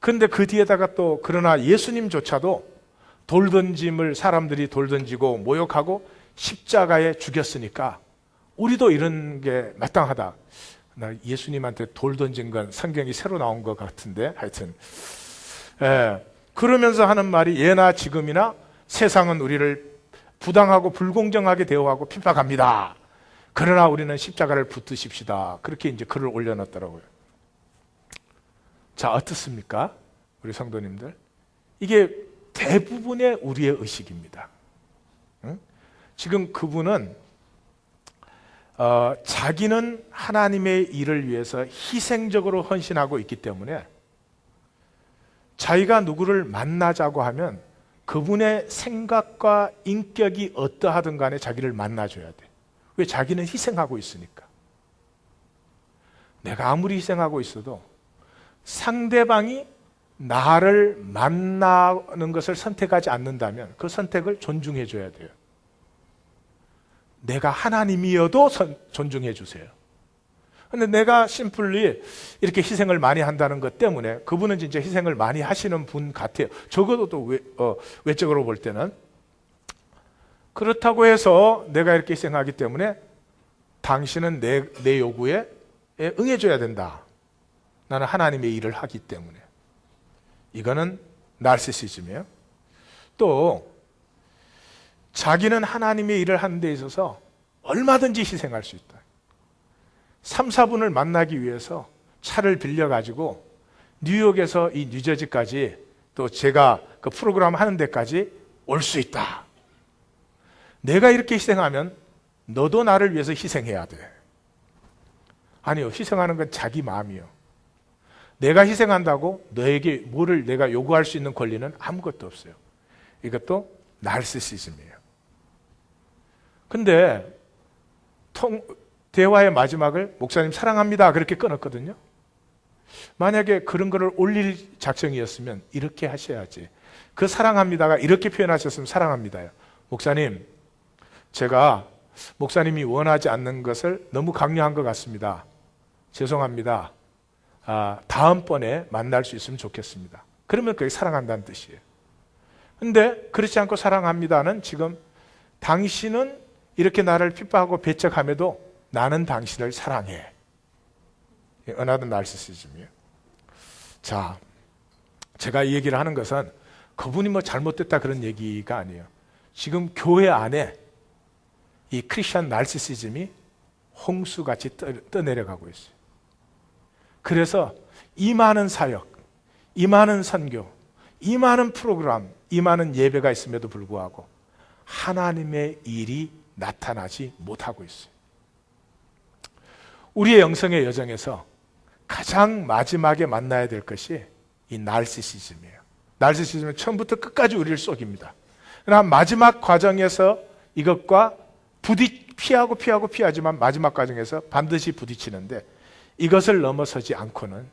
근데 그 뒤에다가 또 그러나 예수님조차도 돌 던짐을 사람들이 돌 던지고 모욕하고 십자가에 죽였으니까 우리도 이런 게 마땅하다. 나 예수님한테 돌 던진 건 성경이 새로 나온 것 같은데 하여튼 그러면서 하는 말이 예나 지금이나 세상은 우리를 부당하고 불공정하게 대우하고 핍박합니다. 그러나 우리는 십자가를 붙드십시다. 그렇게 이제 글을 올려놨더라고요. 자, 어떻습니까? 우리 성도님들. 이게 대부분의 우리의 의식입니다. 응? 지금 그분은 자기는 하나님의 일을 위해서 희생적으로 헌신하고 있기 때문에 자기가 누구를 만나자고 하면 그분의 생각과 인격이 어떠하든 간에 자기를 만나줘야 돼. 왜? 자기는 희생하고 있으니까. 내가 아무리 희생하고 있어도 상대방이 나를 만나는 것을 선택하지 않는다면 그 선택을 존중해 줘야 돼요. 내가 하나님이어도 존중해 주세요. 근데 내가 심플리 이렇게 희생을 많이 한다는 것 때문에 그분은 진짜 희생을 많이 하시는 분 같아요. 적어도 또 외적으로 볼 때는. 그렇다고 해서 내가 이렇게 희생하기 때문에 당신은 내 요구에 응해줘야 된다. 나는 하나님의 일을 하기 때문에. 이거는 나르시시즘이에요. 또 자기는 하나님의 일을 하는 데 있어서 얼마든지 희생할 수 있다. 3, 4분을 만나기 위해서 차를 빌려가지고 뉴욕에서 이 뉴저지까지 또 제가 그 프로그램 하는 데까지 올 수 있다. 내가 이렇게 희생하면 너도 나를 위해서 희생해야 돼. 아니요, 희생하는 건 자기 마음이요. 내가 희생한다고 너에게 뭐를 내가 요구할 수 있는 권리는 아무것도 없어요. 이것도 나르시시즘이에요. 근데 대화의 마지막을 목사님 사랑합니다 그렇게 끊었거든요. 만약에 그런 거를 올릴 작정이었으면 이렇게 하셔야지. 그 사랑합니다가 이렇게 표현하셨으면 사랑합니다요. 목사님, 제가 목사님이 원하지 않는 것을 너무 강요한 것 같습니다. 죄송합니다. 다음번에 만날 수 있으면 좋겠습니다. 그러면 그게 사랑한다는 뜻이에요. 근데 그렇지 않고 사랑합니다는 지금 당신은 이렇게 나를 핍박하고 배척함에도 나는 당신을 사랑해. 어나더 나르시시즘이에요. 자, 제가 이 얘기를 하는 것은 그분이 뭐 잘못됐다 그런 얘기가 아니에요. 지금 교회 안에 이 크리스천 나르시시즘이 홍수같이 떠내려가고 있어요. 그래서 이 많은 사역, 이 많은 선교, 이 많은 프로그램, 이 많은 예배가 있음에도 불구하고 하나님의 일이 나타나지 못하고 있어요. 우리의 영성의 여정에서 가장 마지막에 만나야 될 것이 이 나르시시즘이에요. 나르시시즘은 처음부터 끝까지 우리를 속입니다. 그러나 마지막 과정에서 이것과 피하지만 마지막 과정에서 반드시 부딪히는데 이것을 넘어서지 않고는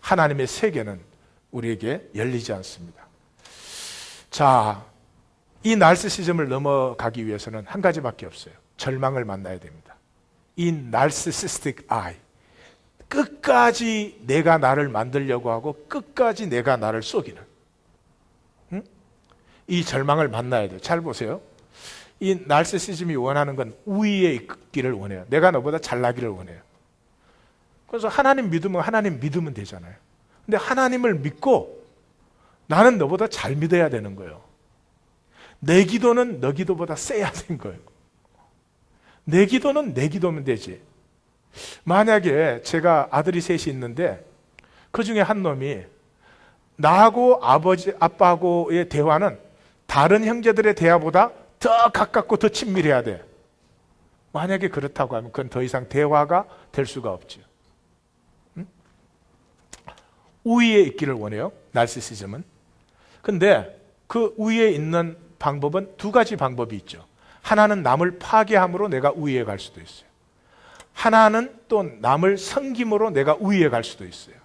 하나님의 세계는 우리에게 열리지 않습니다. 자, 이 나르시시즘을 넘어가기 위해서는 한 가지밖에 없어요. 절망을 만나야 됩니다. 이 narcissistic I. 끝까지 내가 나를 만들려고 하고 끝까지 내가 나를 속이는 이 절망을 만나야 돼요. 잘 보세요. 이 나르시시즘이 원하는 건 우위에 있기를 원해요. 내가 너보다 잘나기를 원해요. 그래서 하나님 믿으면 되잖아요. 근데 하나님을 믿고 나는 너보다 잘 믿어야 되는 거예요. 내 기도는 너 기도보다 세야 되는 거예요. 내 기도는 내 기도면 되지. 만약에 제가 아들이 셋이 있는데 그 중에 한 놈이 나하고 아빠하고의 대화는 다른 형제들의 대화보다 더 가깝고 더 친밀해야 돼. 만약에 그렇다고 하면 그건 더 이상 대화가 될 수가 없죠. 우위에 있기를 원해요. 나르시시즘은. 근데 그 우위에 있는 방법은 두 가지 방법이 있죠. 하나는 남을 파괴함으로 내가 우위에 갈 수도 있어요. 하나는 또 남을 섬김으로 내가 우위에 갈 수도 있어요.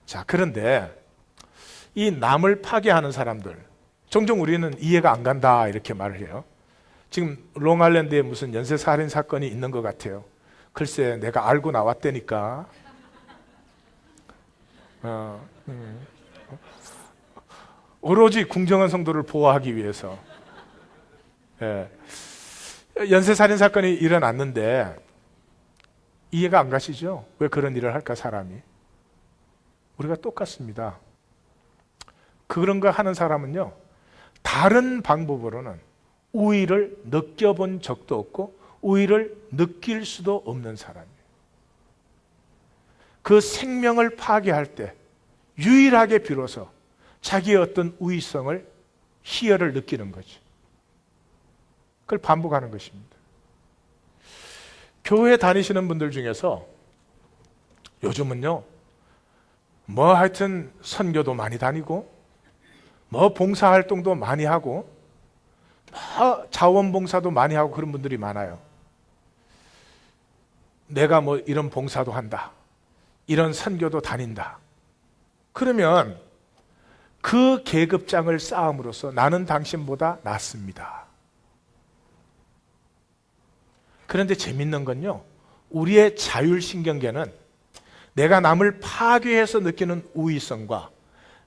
자, 그런데 이 남을 파괴하는 사람들, 종종 우리는 이해가 안 간다 이렇게 말을 해요. 지금 롱아일랜드에 무슨 연쇄살인 사건이 있는 것 같아요. 글쎄 내가 알고 나왔다니까. 오로지 궁정한 성도를 보호하기 위해서 연쇄살인 사건이 일어났는데 이해가 안 가시죠? 왜 그런 일을 할까 사람이? 우리가 똑같습니다. 그런 거 하는 사람은요 다른 방법으로는 우위를 느껴본 적도 없고 우위를 느낄 수도 없는 사람이에요. 그 생명을 파괴할 때 유일하게 비로소 자기의 어떤 우위성을, 희열을 느끼는 거죠. 그걸 반복하는 것입니다. 교회 다니시는 분들 중에서 요즘은요, 뭐 하여튼 선교도 많이 다니고, 뭐 봉사활동도 많이 하고, 뭐 자원봉사도 많이 하고 그런 분들이 많아요. 내가 뭐 이런 봉사도 한다, 이런 선교도 다닌다. 그러면 그 계급장을 쌓음으로써 나는 당신보다 낫습니다. 그런데 재밌는 건요, 우리의 자율신경계는 내가 남을 파괴해서 느끼는 우위성과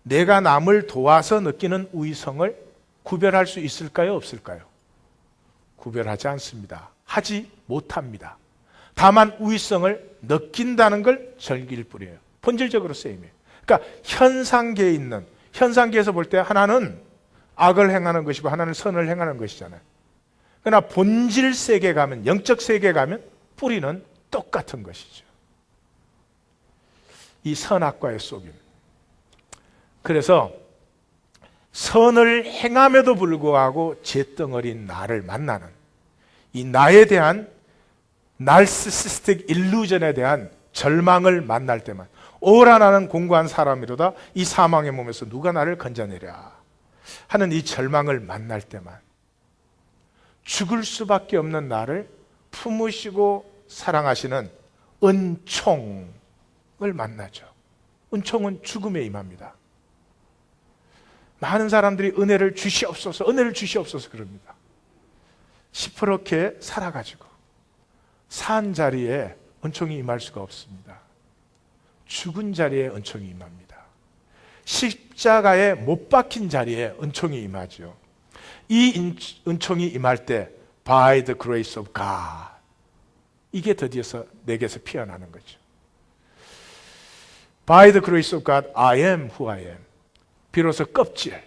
내가 남을 도와서 느끼는 우위성을 구별할 수 있을까요? 없을까요? 구별하지 않습니다. 하지 못합니다. 다만 우위성을 느낀다는 걸 즐길 뿐이에요. 본질적으로 쌤이에요. 그러니까 현상계에 있는, 현상계에서 볼 때 하나는 악을 행하는 것이고 하나는 선을 행하는 것이잖아요. 그러나 본질 세계에 가면, 영적 세계에 가면 뿌리는 똑같은 것이죠. 이 선악과의 쏘김. 그래서 선을 행함에도 불구하고 잿덩어리인 나를 만나는, 이 나에 대한 나르시시스틱 일루전에 대한 절망을 만날 때만, 오라 나는 공고한 사람이로다 이 사망의 몸에서 누가 나를 건져내랴 하는 이 절망을 만날 때만 죽을 수밖에 없는 나를 품으시고 사랑하시는 은총을 만나죠. 은총은 죽음에 임합니다. 많은 사람들이 은혜를 주시옵소서, 은혜를 주시옵소서 그럽니다. 시퍼렇게 살아가지고 산 자리에 은총이 임할 수가 없습니다. 죽은 자리에 은총이 임합니다. 십자가에 못 박힌 자리에 은총이 임하죠. 이 은총이 임할 때 by the grace of God, 이게 드디어 내게서 피어나는 거죠. By the grace of God, I am who I am. 비로소 껍질,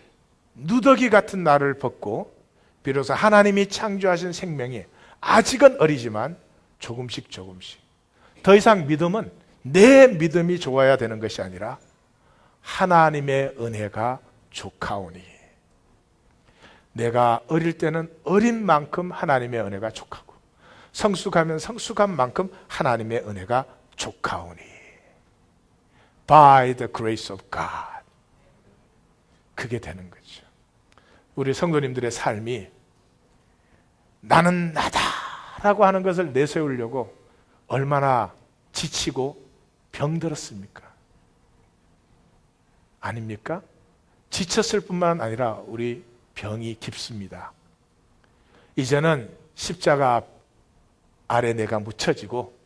누더기 같은 나를 벗고 비로소 하나님이 창조하신 생명이 아직은 어리지만 조금씩 더 이상 믿음은 내 믿음이 좋아야 되는 것이 아니라 하나님의 은혜가 족하오니, 내가 어릴 때는 어린 만큼 하나님의 은혜가 족하고 성숙하면 성숙한 만큼 하나님의 은혜가 족하오니, by the grace of God. 그게 되는 거죠. 우리 성도님들의 삶이 나는 나다라고 하는 것을 내세우려고 얼마나 지치고 병들었습니까? 아닙니까? 지쳤을 뿐만 아니라 우리 병이 깊습니다. 이제는 십자가 아래 내가 묻혀지고,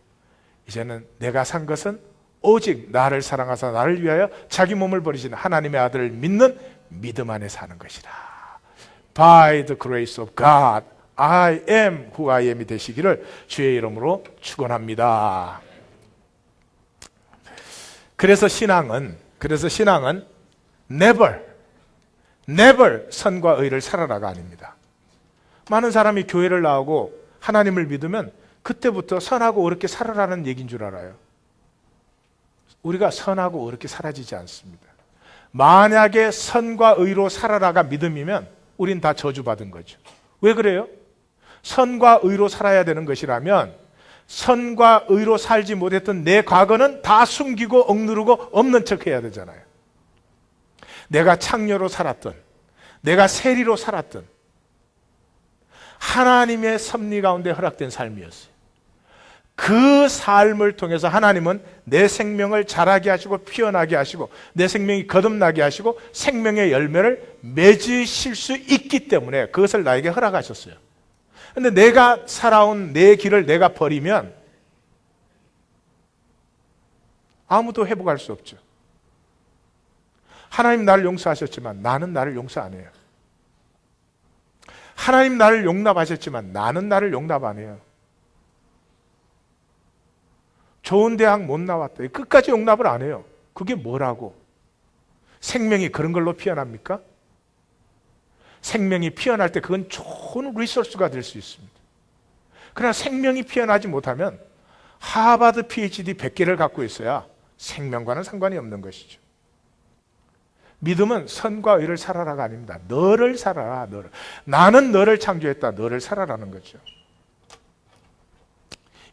이제는 내가 산 것은 오직 나를 사랑하사 나를 위하여 자기 몸을 버리신 하나님의 아들을 믿는 믿음 안에 사는 것이라. By the grace of God, I am who I am이 되시기를 주의 이름으로 축원합니다. 그래서 신앙은 never 선과 의를 살아라가 아닙니다. 많은 사람이 교회를 나오고 하나님을 믿으면 그때부터 선하고 어렵게 살아라는 얘기인 줄 알아요. 우리가 선하고 어렵게 사라지지 않습니다. 만약에 선과 의로 살아라가 믿음이면 우린 다 저주받은 거죠. 왜 그래요? 선과 의로 살아야 되는 것이라면 선과 의로 살지 못했던 내 과거는 다 숨기고 억누르고 없는 척 해야 되잖아요. 내가 창녀로 살았던, 내가 세리로 살았던 하나님의 섭리 가운데 허락된 삶이었어요. 그 삶을 통해서 하나님은 내 생명을 자라게 하시고 피어나게 하시고 내 생명이 거듭나게 하시고 생명의 열매를 맺으실 수 있기 때문에 그것을 나에게 허락하셨어요. 그런데 내가 살아온 내 길을 내가 버리면 아무도 회복할 수 없죠. 하나님 나를 용서하셨지만 나는 나를 용서 안 해요. 하나님 나를 용납하셨지만 나는 나를 용납 안 해요. 좋은 대학 못 나왔다. 끝까지 용납을 안 해요. 그게 뭐라고? 생명이 그런 걸로 피어납니까? 생명이 피어날 때 그건 좋은 리소스가 될 수 있습니다. 그러나 생명이 피어나지 못하면 하버드 PhD 100개를 갖고 있어야 생명과는 상관이 없는 것이죠. 믿음은 선과 의를 살아라가 아닙니다. 너를 살아라, 너를. 나는 너를 창조했다, 너를 살아라는 거죠.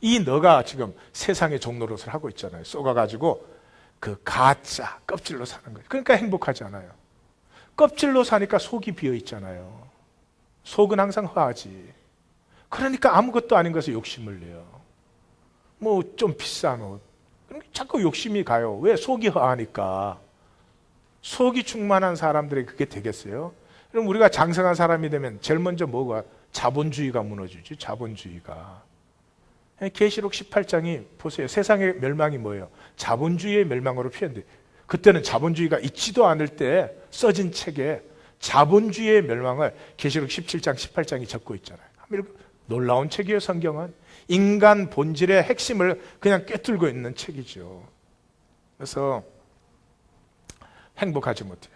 이 너가 지금 세상의 종노릇을 하고 있잖아요. 쏘가가지고 그 가짜 껍질로 사는 거예요. 그러니까 행복하지 않아요. 껍질로 사니까 속이 비어 있잖아요. 속은 항상 허하지. 그러니까 아무것도 아닌 것에 욕심을 내요. 뭐 좀 비싼 옷. 그러니까 자꾸 욕심이 가요. 왜? 속이 허하니까. 속이 충만한 사람들이 그게 되겠어요? 그럼 우리가 장성한 사람이 되면 제일 먼저 뭐가? 자본주의가 무너지지. 자본주의가. 계시록 18장이 보세요. 세상의 멸망이 뭐예요? 자본주의의 멸망으로 표현돼요. 그때는 자본주의가 있지도 않을 때 써진 책에 자본주의의 멸망을 계시록 17장, 18장이 적고 있잖아요. 놀라운 책이에요. 성경은 인간 본질의 핵심을 그냥 꿰뚫고 있는 책이죠. 그래서 행복하지 못해요.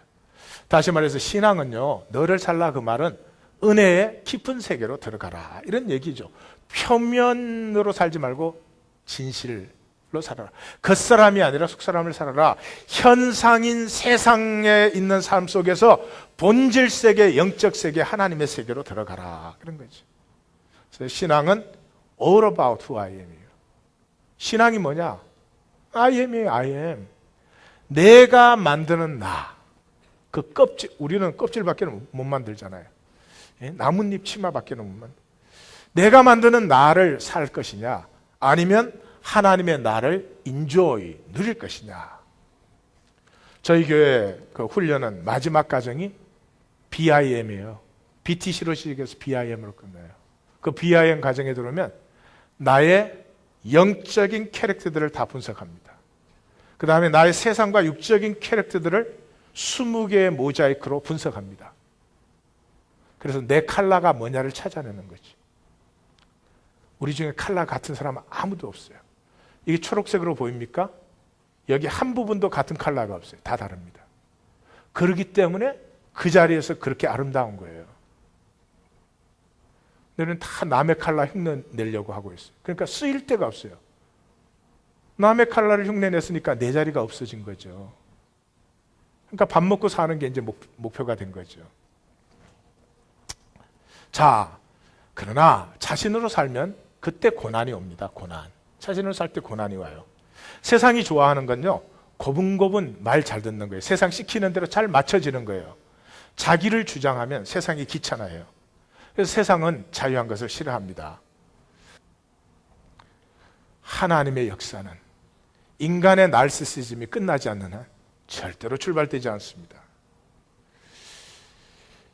다시 말해서 신앙은요, 너를 살라 그 말은 은혜의 깊은 세계로 들어가라 이런 얘기죠. 표면으로 살지 말고 진실로 살아라. 겉사람이 아니라 속사람을 살아라. 현상인 세상에 있는 삶 속에서 본질 세계, 영적 세계, 하나님의 세계로 들어가라 그런 거죠. 그래서 신앙은 all about who I am이에요. 신앙이 뭐냐? I am이에요. I am. 내가 만드는 나. 그 껍질, 우리는 껍질밖에 못 만들잖아요. 나뭇잎 치마밖에 못 만들. 내가 만드는 나를 살 것이냐, 아니면 하나님의 나를 enjoy, 누릴 것이냐. 저희 교회 그 훈련은 마지막 과정이 BIM이에요. BTC로 시작해서 BIM으로 끝나요. 그 BIM 과정에 들어오면 나의 영적인 캐릭터들을 다 분석합니다. 그 다음에 나의 세상과 육적인 캐릭터들을 20개의 모자이크로 분석합니다. 그래서 내 컬러가 뭐냐를 찾아내는 거지. 우리 중에 컬러 같은 사람은 아무도 없어요. 이게 초록색으로 보입니까? 여기 한 부분도 같은 컬러가 없어요. 다 다릅니다. 그렇기 때문에 그 자리에서 그렇게 아름다운 거예요. 너는 다 남의 컬러 흉내 내려고 하고 있어요. 그러니까 쓰일 데가 없어요. 남의 컬러를 흉내 냈으니까 내 자리가 없어진 거죠. 그러니까 밥 먹고 사는 게 이제 목표가 된 거죠. 자, 그러나 자신으로 살면 그때 고난이 옵니다. 고난. 자신으로 살 때 고난이 와요. 세상이 좋아하는 건요, 고분고분 말 잘 듣는 거예요. 세상 시키는 대로 잘 맞춰지는 거예요. 자기를 주장하면 세상이 귀찮아요. 그래서 세상은 자유한 것을 싫어합니다. 하나님의 역사는 인간의 나르시시즘이 끝나지 않는 한 절대로 출발되지 않습니다.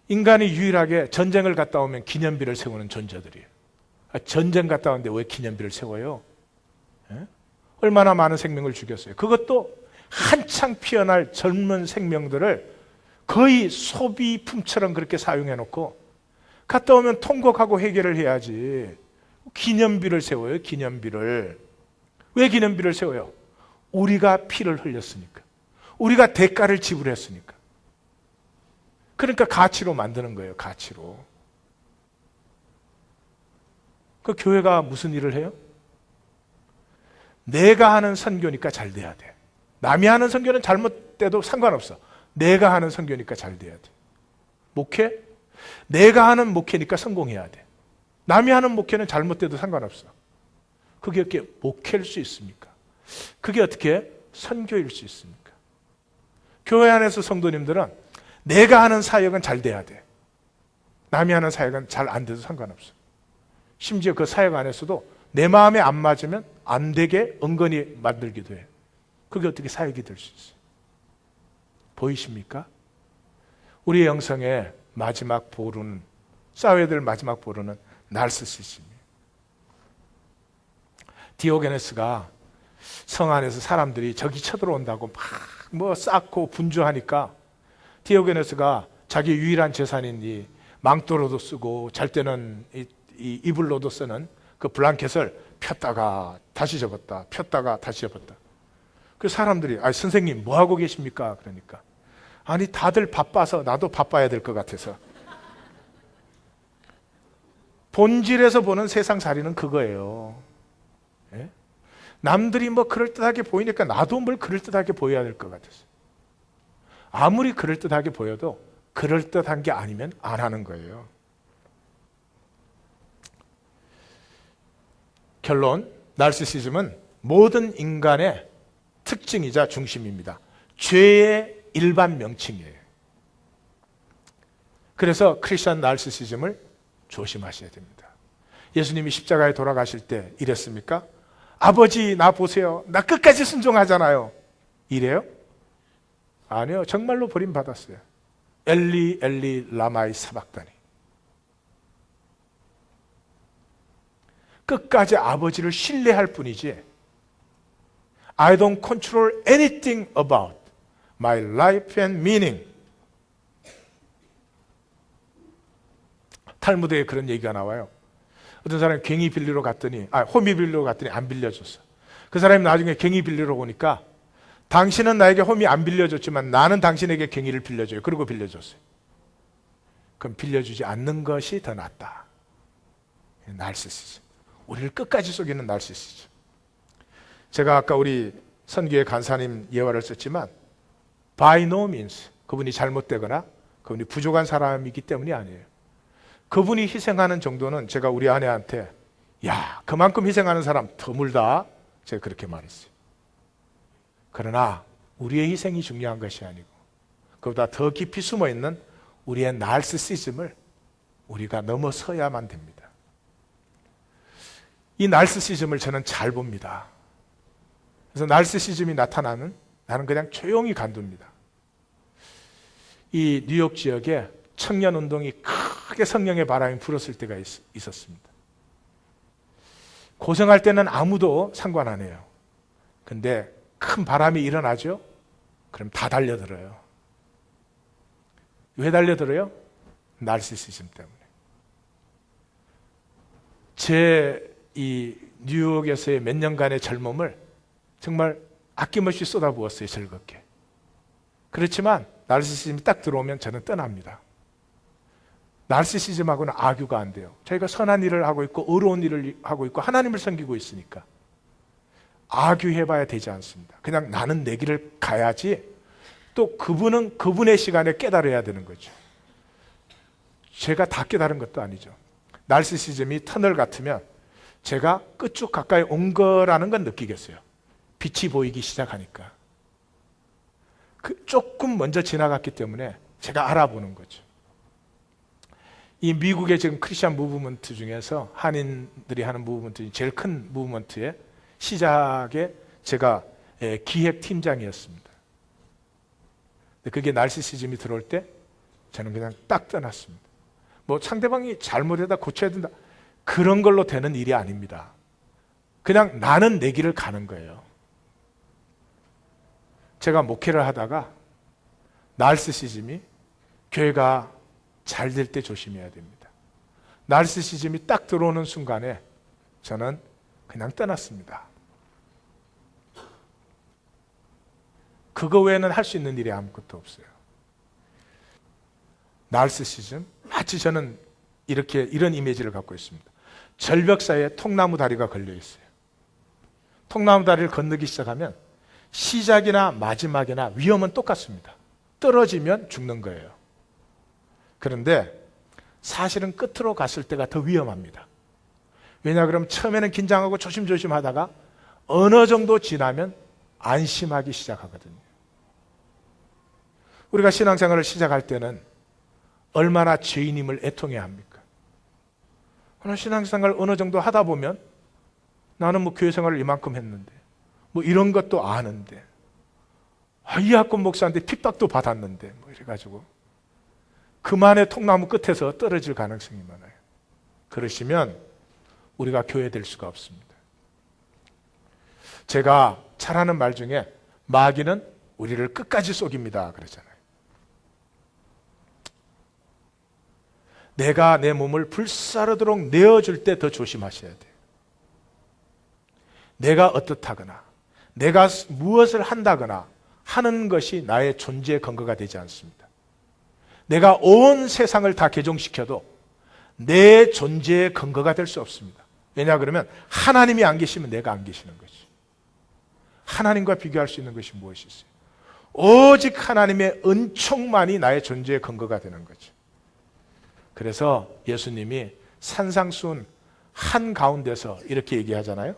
인간이 유일하게 전쟁을 갔다 오면 기념비를 세우는 존재들이에요. 전쟁 갔다 왔는데 왜 기념비를 세워요? 예? 얼마나 많은 생명을 죽였어요. 그것도 한창 피어날 젊은 생명들을 거의 소비품처럼 그렇게 사용해놓고 갔다 오면 통곡하고 해결을 해야지. 기념비를 세워요. 기념비를. 왜 기념비를 세워요? 우리가 피를 흘렸으니까. 우리가 대가를 지불했으니까. 그러니까 가치로 만드는 거예요. 가치로. 그 교회가 무슨 일을 해요? 내가 하는 선교니까 잘 돼야 돼. 남이 하는 선교는 잘못돼도 상관없어. 내가 하는 선교니까 잘 돼야 돼. 목회? 내가 하는 목회니까 성공해야 돼. 남이 하는 목회는 잘못돼도 상관없어. 그게 어떻게 목회일 수 있습니까? 그게 어떻게 선교일 수 있습니까? 교회 안에서 성도님들은 내가 하는 사역은 잘 돼야 돼. 남이 하는 사역은 잘 안 돼도 상관없어. 심지어 그 사역 안에서도 내 마음에 안 맞으면 안 되게 은근히 만들기도 해. 그게 어떻게 사역이 될 수 있어요? 보이십니까? 우리의 영성의 마지막 보루는, 싸워야 될 마지막 보루는 나르시시즘이에요. 디오게네스가 성 안에서 사람들이 적이 쳐들어온다고 막 뭐 쌓고 분주하니까 디오게네스가 자기 유일한 재산인 이 망토로도 쓰고 잘 때는 이 이불로도 쓰는 그 블랑켓을 폈다가 다시 접었다, 폈다가 다시 접었다. 그 사람들이 선생님 뭐 하고 계십니까? 그러니까 아니 다들 바빠서 나도 바빠야 될 것 같아서. 본질에서 보는 세상살이는 그거예요. 예? 남들이 뭐 그럴듯하게 보이니까 나도 뭘 그럴듯하게 보여야 될 것 같았어요. 아무리 그럴듯하게 보여도 그럴듯한 게 아니면 안 하는 거예요. 결론, 나르시시즘은 모든 인간의 특징이자 중심입니다. 죄의 일반 명칭이에요. 그래서 크리스천 나르시시즘을 조심하셔야 됩니다. 예수님이 십자가에 돌아가실 때 이랬습니까? 아버지 나 보세요. 나 끝까지 순종하잖아요. 이래요? 아니요. 정말로 버림받았어요. 엘리 엘리 라마이 사박다니. 끝까지 아버지를 신뢰할 뿐이지 I don't control anything about my life and meaning. 탈무드에 그런 얘기가 나와요. 어떤 사람이 괭이 빌리러 갔더니 호미 빌리러 갔더니 안 빌려줬어. 그 사람이 나중에 괭이 빌리러 오니까 당신은 나에게 호미 안 빌려줬지만 나는 당신에게 괭이를 빌려줘요. 그리고 빌려줬어요. 그럼 빌려주지 않는 것이 더 낫다. 나르시시즘. 우리를 끝까지 속이는 나르시시즘. 제가 아까 우리 선교회 간사님 예화를 썼지만 by no means 그분이 잘못되거나 그분이 부족한 사람이기 때문이 아니에요. 그분이 희생하는 정도는 제가 우리 아내한테 야 그만큼 희생하는 사람 드물다 제가 그렇게 말했어요. 그러나 우리의 희생이 중요한 것이 아니고 그보다 더 깊이 숨어있는 우리의 나르시시즘을 우리가 넘어서야만 됩니다. 이 나르시시즘을 저는 잘 봅니다. 그래서 나르시시즘이 나타나면 나는 그냥 조용히 간둡니다. 이 뉴욕 지역에 청년운동이 크게 성령의 바람이 불었을 때가 있었습니다. 고생할 때는 아무도 상관 안 해요. 근데 큰 바람이 일어나죠? 그럼 다 달려들어요. 왜 달려들어요? 나르시시즘 때문에. 제 이 뉴욕에서의 몇 년간의 젊음을 정말 아낌없이 쏟아부었어요. 즐겁게. 그렇지만 나르시시즘이 딱 들어오면 저는 떠납니다. 나르시시즘하고는 아규가 안 돼요. 저희가 선한 일을 하고 있고 의로운 일을 하고 있고 하나님을 섬기고 있으니까 아규해봐야 되지 않습니다. 그냥 나는 내 길을 가야지 또 그분은 그분의 시간에 깨달아야 되는 거죠. 제가 다 깨달은 것도 아니죠. 나르시시즘이 터널 같으면 제가 끝쪽 가까이 온 거라는 건 느끼겠어요. 빛이 보이기 시작하니까. 조금 먼저 지나갔기 때문에 제가 알아보는 거죠. 이 미국의 지금 크리스천 무브먼트 중에서 한인들이 하는 무브먼트 중에 제일 큰 무브먼트의 시작에 제가 기획팀장이었습니다. 그게 나르시시즘이 들어올 때 저는 그냥 딱 떠났습니다. 뭐 상대방이 잘못해다 고쳐야 된다 그런 걸로 되는 일이 아닙니다. 그냥 나는 내 길을 가는 거예요. 제가 목회를 하다가 나르시시즘이 교회가 잘 될 때 조심해야 됩니다. 나르시시즘이 딱 들어오는 순간에 저는 그냥 떠났습니다. 그거 외에는 할 수 있는 일이 아무것도 없어요. 나르시시즘, 마치 저는 이런 이미지를 갖고 있습니다. 절벽 사이에 통나무 다리가 걸려 있어요. 통나무 다리를 건너기 시작하면 시작이나 마지막이나 위험은 똑같습니다. 떨어지면 죽는 거예요. 그런데 사실은 끝으로 갔을 때가 더 위험합니다. 왜냐 그러면 처음에는 긴장하고 조심조심 하다가 어느 정도 지나면 안심하기 시작하거든요. 우리가 신앙생활을 시작할 때는 얼마나 죄인임을 애통해야 합니까? 그러나 신앙생활을 어느 정도 하다 보면 나는 뭐 교회 생활을 이만큼 했는데 뭐 이런 것도 아는데 이학권 목사한테 핍박도 받았는데 뭐 이래가지고 그만의 통나무 끝에서 떨어질 가능성이 많아요. 그러시면 우리가 교회 될 수가 없습니다. 제가 잘하는 말 중에 마귀는 우리를 끝까지 속입니다 그러잖아요. 내가 내 몸을 불사르도록 내어줄 때 더 조심하셔야 돼요. 내가 어떻다거나 내가 무엇을 한다거나 하는 것이 나의 존재의 근거가 되지 않습니다. 내가 온 세상을 다 개종시켜도 내 존재의 근거가 될 수 없습니다. 왜냐 그러면 하나님이 안 계시면 내가 안 계시는 거지. 하나님과 비교할 수 있는 것이 무엇이 있어요? 오직 하나님의 은총만이 나의 존재의 근거가 되는 거죠. 그래서 예수님이 산상수훈 한가운데서 이렇게 얘기하잖아요.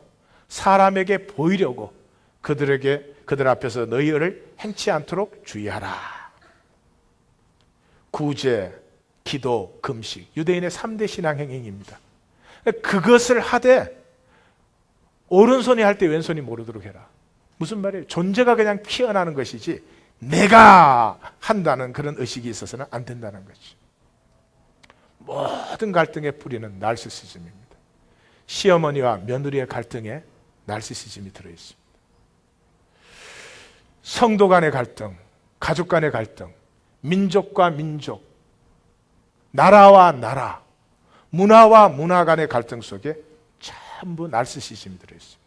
사람에게 보이려고 그들 앞에서 너희를 행치 않도록 주의하라. 구제, 기도, 금식, 유대인의 3대 신앙 행위입니다. 그것을 하되 오른손이 할 때 왼손이 모르도록 해라. 무슨 말이에요? 존재가 그냥 피어나는 것이지 내가 한다는 그런 의식이 있어서는 안 된다는 거죠. 모든 갈등의 뿌리는 나르시시즘입니다. 시어머니와 며느리의 갈등에 나르시시즘이 들어있습니다. 성도 간의 갈등, 가족 간의 갈등, 민족과 민족, 나라와 나라, 문화와 문화 간의 갈등 속에 전부 나르시시즘이 들어있습니다.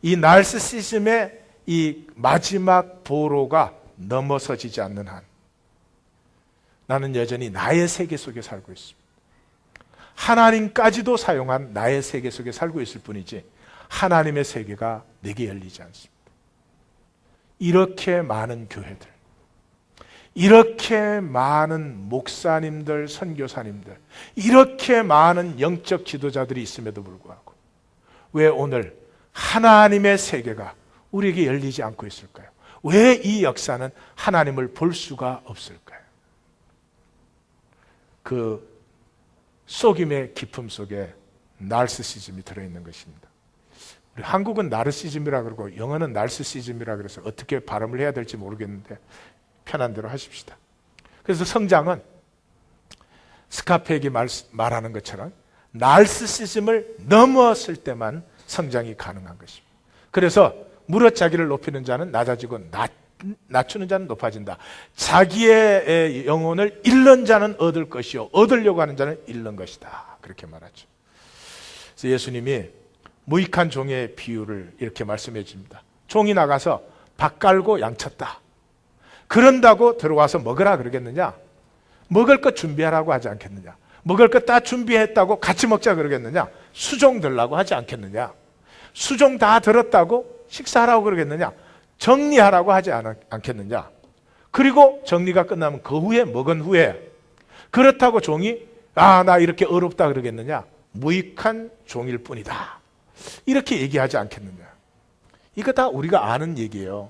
이 나르시시즘의 이 마지막 보로가 넘어서지지 않는 한 나는 여전히 나의 세계 속에 살고 있습니다. 하나님까지도 사용한 나의 세계 속에 살고 있을 뿐이지 하나님의 세계가 내게 열리지 않습니다. 이렇게 많은 교회들, 이렇게 많은 목사님들, 선교사님들, 이렇게 많은 영적 지도자들이 있음에도 불구하고 왜 오늘 하나님의 세계가 우리에게 열리지 않고 있을까요? 왜 이 역사는 하나님을 볼 수가 없을까요? 그 속임의 깊음 속에 나르시시즘이 들어있는 것입니다. 우리 한국은 나르시즘이라 그러고 영어는 나르시시즘이라 그래서 어떻게 발음을 해야 될지 모르겠는데 편한 대로 하십시다. 그래서 성장은 스카페에게 말하는 것처럼 나르시시즘을 넘어섰을 때만 성장이 가능한 것입니다. 그래서 무릇 자기를 높이는 자는 낮아지고 낮추는 자는 높아진다. 자기의 영혼을 잃는 자는 얻을 것이요 얻으려고 하는 자는 잃는 것이다. 그렇게 말하죠. 그래서 예수님이 무익한 종의 비유를 이렇게 말씀해 줍니다. 종이 나가서 밥 깔고 양 쳤다. 그런다고 들어와서 먹으라 그러겠느냐? 먹을 것 준비하라고 하지 않겠느냐? 먹을 것 다 준비했다고 같이 먹자 그러겠느냐? 수종 들라고 하지 않겠느냐? 수종 다 들었다고 식사하라고 그러겠느냐? 정리하라고 하지 않겠느냐? 그리고 정리가 끝나면 그 후에 먹은 후에 그렇다고 종이 나 이렇게 어렵다 그러겠느냐? 무익한 종일 뿐이다. 이렇게 얘기하지 않겠느냐? 이거 다 우리가 아는 얘기예요.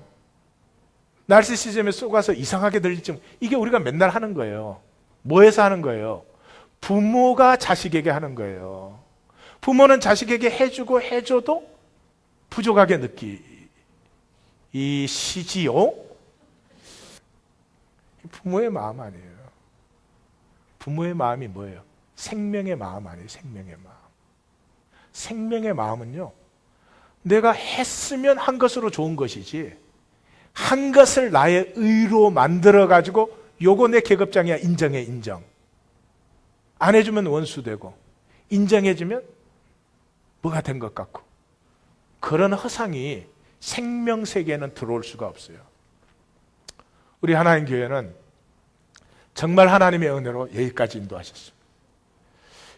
나르시시즘에 속아서 이상하게 들릴지 이게 우리가 맨날 하는 거예요. 뭐해서 하는 거예요? 부모가 자식에게 하는 거예요. 부모는 자식에게 해주고 해줘도 부족하게 느끼시지요? 부모의 마음 아니에요. 부모의 마음이 뭐예요? 생명의 마음 아니에요. 생명의 마음. 생명의 마음은요, 내가 했으면 한 것으로 좋은 것이지 한 것을 나의 의로 만들어가지고 요거 내 계급장이야 인정해 인정. 안 해주면 원수되고 인정해주면 뭐가 된 것 같고 그런 허상이 생명세계에는 들어올 수가 없어요. 우리 하나님 교회는 정말 하나님의 은혜로 여기까지 인도하셨습니다.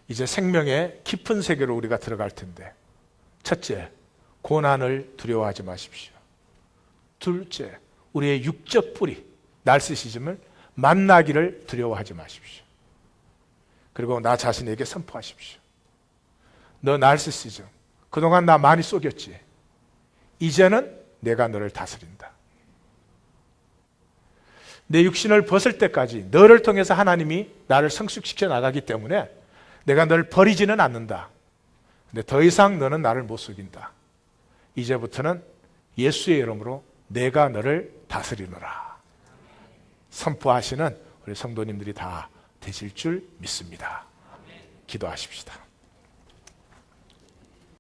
이제 생명의 깊은 세계로 우리가 들어갈 텐데 첫째, 고난을 두려워하지 마십시오. 둘째, 우리의 육적 뿌리, 나르시시즘을 만나기를 두려워하지 마십시오. 그리고 나 자신에게 선포하십시오. 너 나르시시즘, 그동안 나 많이 속였지. 이제는 내가 너를 다스린다. 내 육신을 벗을 때까지 너를 통해서 하나님이 나를 성숙시켜 나가기 때문에 내가 너를 버리지는 않는다. 근데 더 이상 너는 나를 못 속인다. 이제부터는 예수의 이름으로 내가 너를 다스리노라. 선포하시는 우리 성도님들이 다 되실 줄 믿습니다. 기도하십시다.